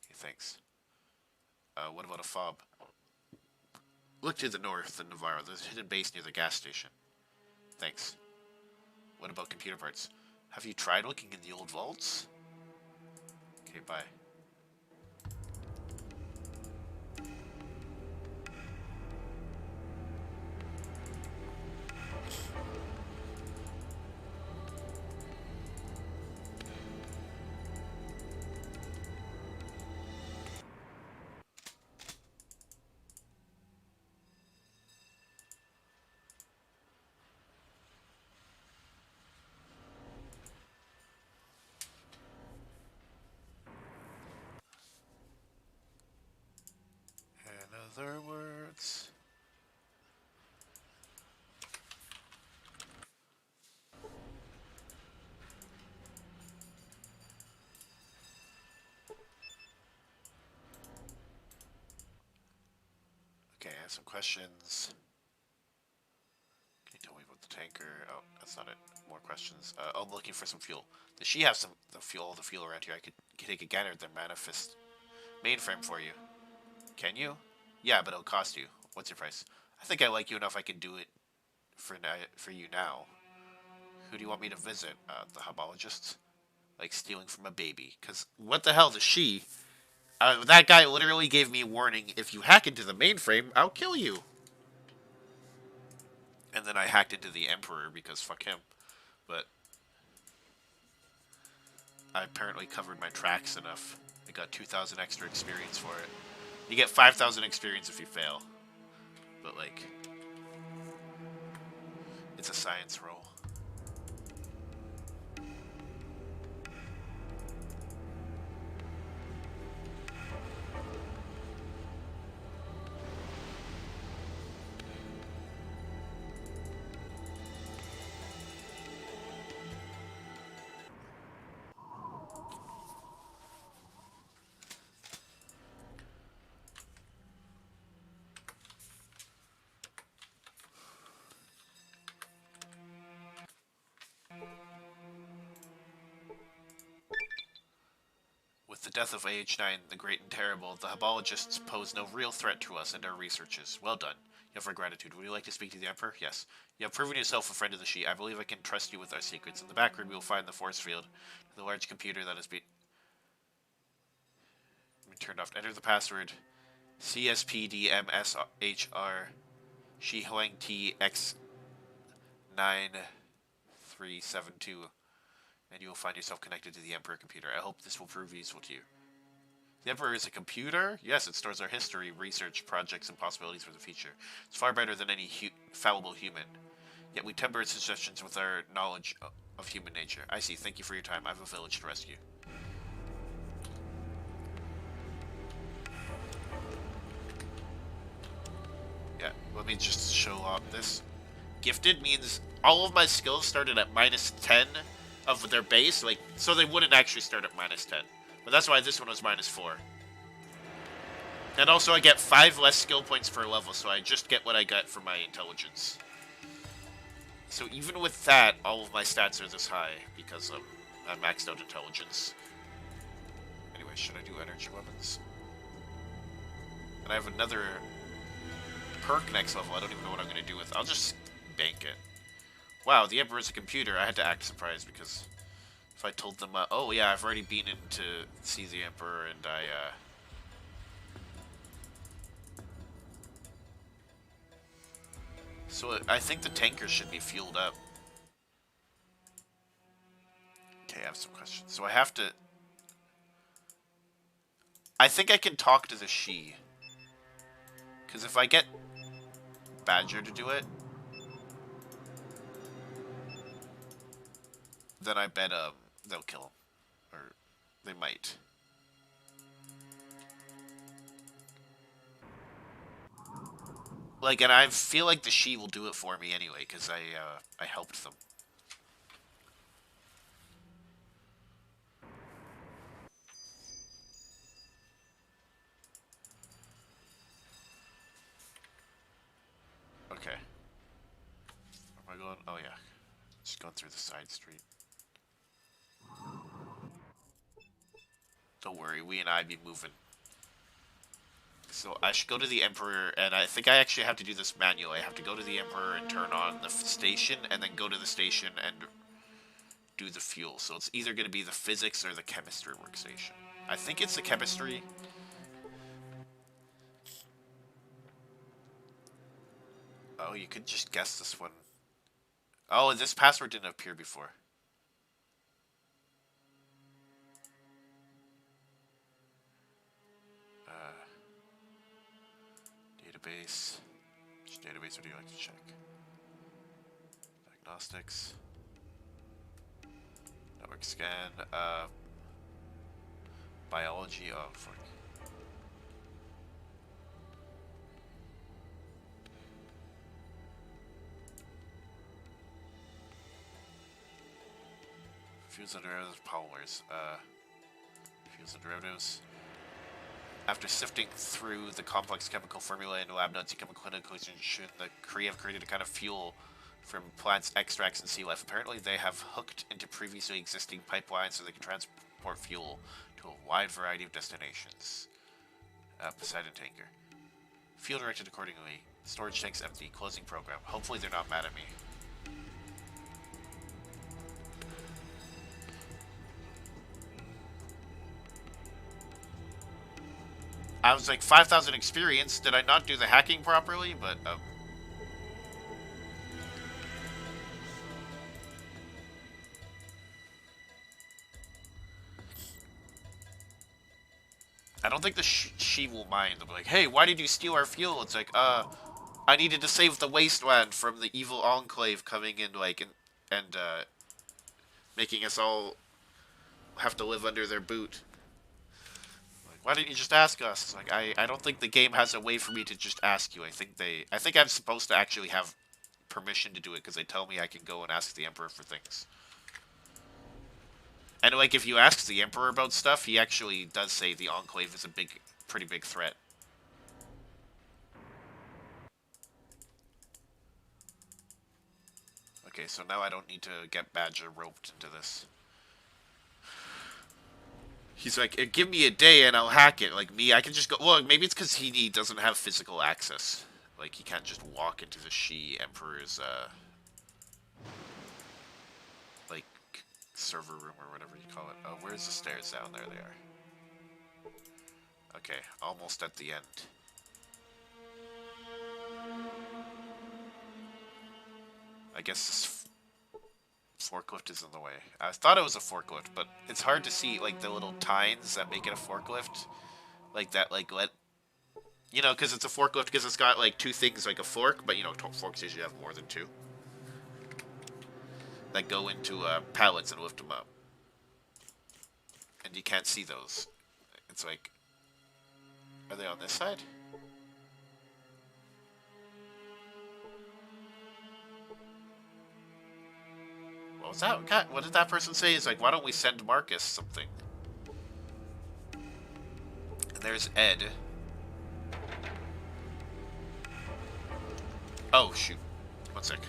[SPEAKER 1] Okay, thanks. What about a fob? Look to the north in Navarro. There's a hidden base near the gas station. Thanks. What about computer parts? Have you tried looking in the old vaults? Okay, bye. In other words... Okay, I have some questions. Can you tell me about the tanker? Oh, that's not it. More questions. I'm looking for some fuel. Does she have the fuel around here? I could take a gander at their manifest mainframe for you. Can you? Yeah, but it'll cost you. What's your price? I think I like you enough I can do it for you now. Who do you want me to visit? The Hubologists? Like stealing from a baby. Because what the hell does she... that guy literally gave me a warning. If you hack into the mainframe, I'll kill you. And then I hacked into the Emperor because fuck him. But I apparently covered my tracks enough. I got 2,000 extra experience for it. You get 5,000 experience if you fail. But like, it's a science roll. With the death of AH9, the Great and Terrible, the Hubologists pose no real threat to us and our researches. Well done. You have our gratitude. Would you like to speak to the Emperor? Yes. You have proven yourself a friend of the She. I believe I can trust you with our secrets. In the back room, you will find the force field, the large computer that has been turned off. Enter the password CSPDMSHR Shi Huang TX 9372, and you will find yourself connected to the Emperor computer. I hope this will prove useful to you. The Emperor is a computer? Yes, it stores our history, research, projects, and possibilities for the future. It's far better than any fallible human. Yet we temper its suggestions with our knowledge of human nature. I see. Thank you for your time. I have a village to rescue. Yeah, let me just show off this. Gifted means all of my skills started at -10 of their base, like, so they wouldn't actually start at -10. But that's why this one was -4. And also I get 5 less skill points per level, so I just get what I got for my intelligence. So even with that, all of my stats are this high, because I maxed out intelligence. Anyway, should I do energy weapons? And I have another perk next level. I don't even know what I'm going to do with. I'll just bank it. Wow, the Emperor's a computer. I had to act surprised because if I told them, oh yeah, I've already been in to see the Emperor and So I think the tanker should be fueled up. Okay, I have some questions. So I have to... I think I can talk to the She. Because if I get Badger to do it... then I bet they'll kill him, or they might. Like, and I feel like the she will do it for me anyway, because I helped them. Okay. Where am I going? Oh yeah, just going through the side street. Don't worry, we and I be moving. So I should go to the Emperor, and I think I actually have to do this manually. I have to go to the Emperor and turn on the station, and then go to the station and do the fuel. So it's either going to be the physics or the chemistry workstation. I think it's the chemistry. Oh, you could just guess this one. Oh, this password didn't appear before. Database. Which database would you like to check? Diagnostics. Network scan. Biology. Oh, fuck. Fuels and derivatives, polymers. Fuels and derivatives. After sifting through the complex chemical formula and lab notes and chemical conclusions, the Kree have created a kind of fuel from plants, extracts, and sea life. Apparently, they have hooked into previously existing pipelines so they can transport fuel to a wide variety of destinations. Poseidon tanker. Fuel directed accordingly. Storage tanks empty. Closing program. Hopefully, they're not mad at me. I was like 5,000 experience. Did I not do the hacking properly? But I don't think the she will mind. They'll be like, "Hey, why did you steal our fuel?" It's like, I needed to save the wasteland from the evil enclave coming in, like, and making us all have to live under their boot. Like, why didn't you just ask us? Like, I don't think the game has a way for me to just ask you. I think I'm supposed to actually have permission to do it because they tell me I can go and ask the Emperor for things. And like, if you ask the Emperor about stuff, he actually does say the Enclave is a pretty big threat. Okay, so now I don't need to get Badger roped into this. He's like, give me a day and I'll hack it. Like me, I can just go. Well, maybe it's because he doesn't have physical access. Like he can't just walk into the She Emperor's like server room or whatever you call it. Oh, where's the stairs down there? They are. Okay, almost at the end. I guess this forklift is in the way. I thought it was a forklift, but it's hard to see, like, the little tines that make it a forklift. Like, that, like, you know, because it's a forklift because it's got, like, two things, like a fork, but, you know, forks usually have more than two. That go into pallets and lift them up. And you can't see those. It's like... Are they on this side? What was that? God, what did that person say? He's like, why don't we send Marcus something? And there's Ed. Oh, shoot. One sec.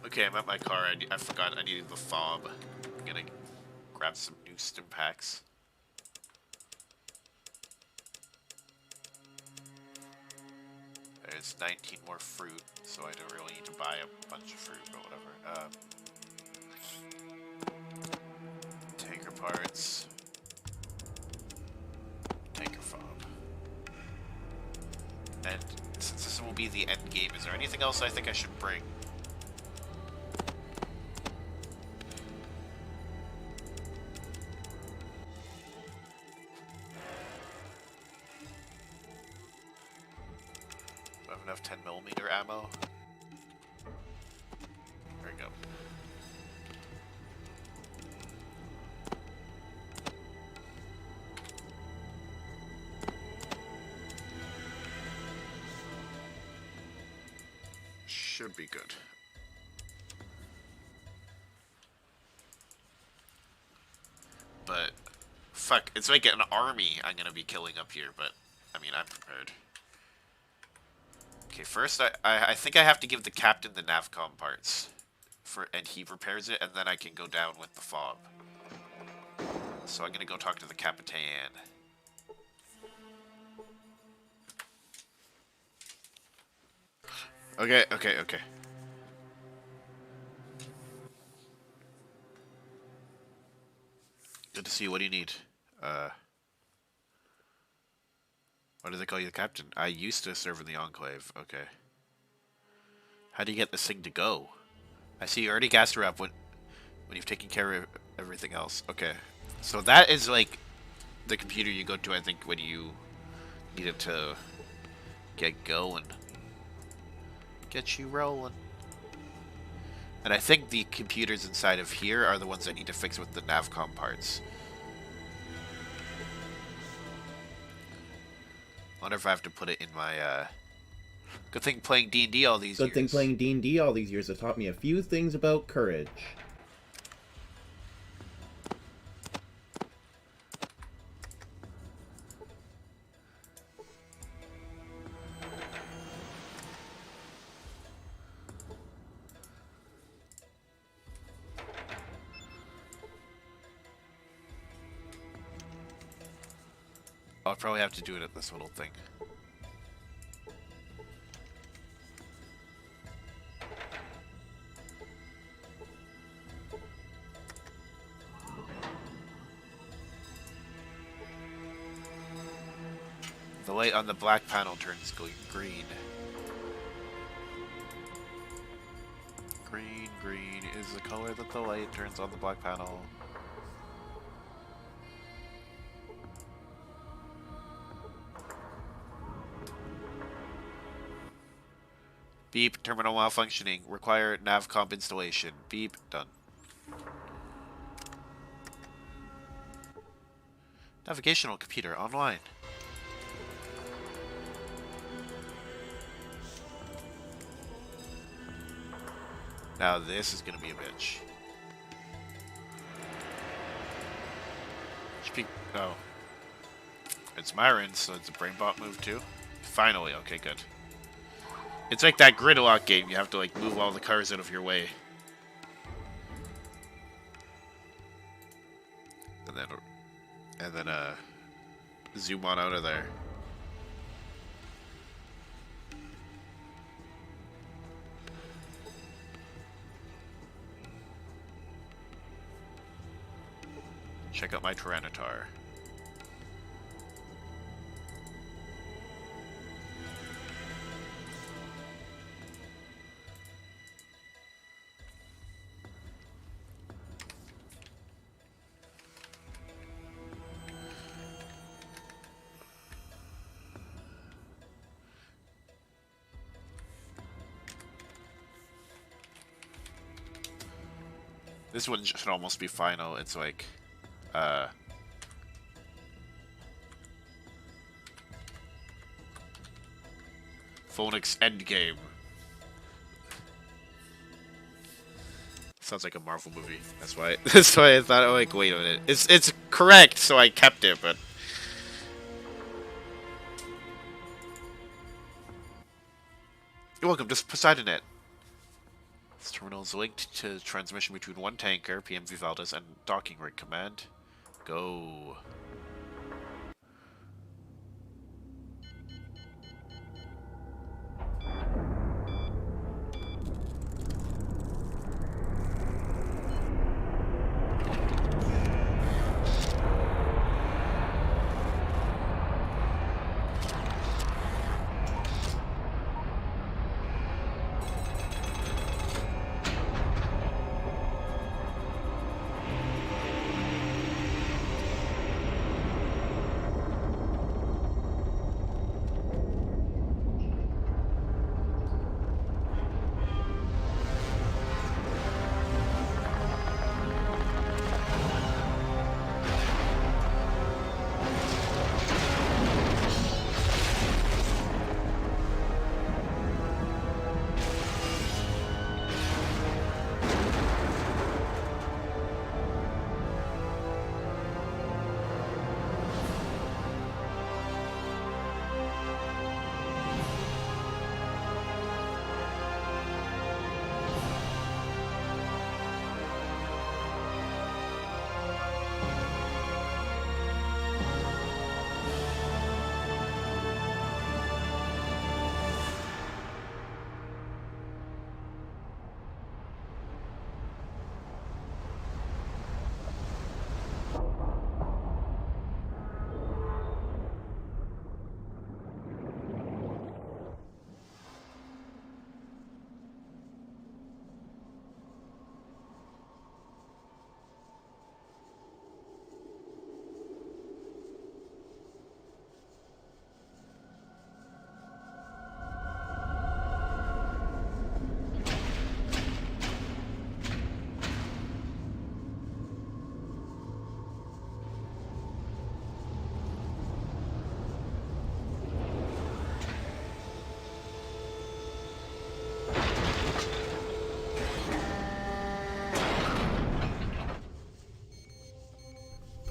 [SPEAKER 1] Okay, I'm at my car. I forgot I needed the fob. I'm gonna grab some new stim packs. There's 19 more fruit, so I don't really need to buy a bunch of fruit, but whatever. Tanker parts. Tanker fob. And since this will be the end game, is there anything else I think I should bring? Do I have enough 10mm ammo? There we go. should be good. But, fuck, it's like an army I'm gonna be killing up here, but, I mean, I'm prepared. Okay, first, I think I have to give the captain the navcom parts. And he repairs it, and then I can go down with the fob. So I'm gonna go talk to the Capitan. Okay. Good to see you. What do you need? Why do they call you the captain? I used to serve in the Enclave. Okay. How do you get this thing to go? I see you already gassed her up when you've taken care of everything else. Okay. So that is like the computer you go to, I think, when you need it to get going. Get you rolling. And I think the computers inside of here are the ones I need to fix with the navcom parts. Wonder if I have to put it in my, Good thing playing D&D all these years.
[SPEAKER 4] Good thing playing D&D all these years has taught me a few things about courage.
[SPEAKER 1] I'll probably have to do it at this little thing. The light on the black panel turns green. Green is the color that the light turns on the black panel. Beep, terminal malfunctioning. Require navcomp installation. Beep, done. Navigational computer online. Now this is gonna be a bitch. Oh. It's Myron, so it's a brainbot move too? Finally, okay, good. It's like that gridlock game, you have to like move all the cars out of your way. And then zoom on out of there. Check out my Tyranitar. This one should almost be final. It's like, Phoenix Endgame. Sounds like a Marvel movie. That's why I thought, oh, like, wait a minute. It's correct, so I kept it, but you're welcome. Just PoseidonNet. This terminal is linked to transmission between one tanker, PM Vivaldi's, and docking rig command. Go.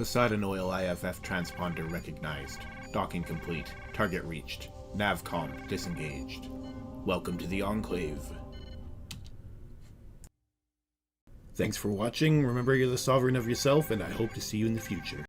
[SPEAKER 4] Poseidon Oil IFF transponder recognized. Docking complete. Target reached. Navcom disengaged. Welcome to the Enclave. Thanks for watching. Remember, you're the sovereign of yourself, and I hope to see you in the future.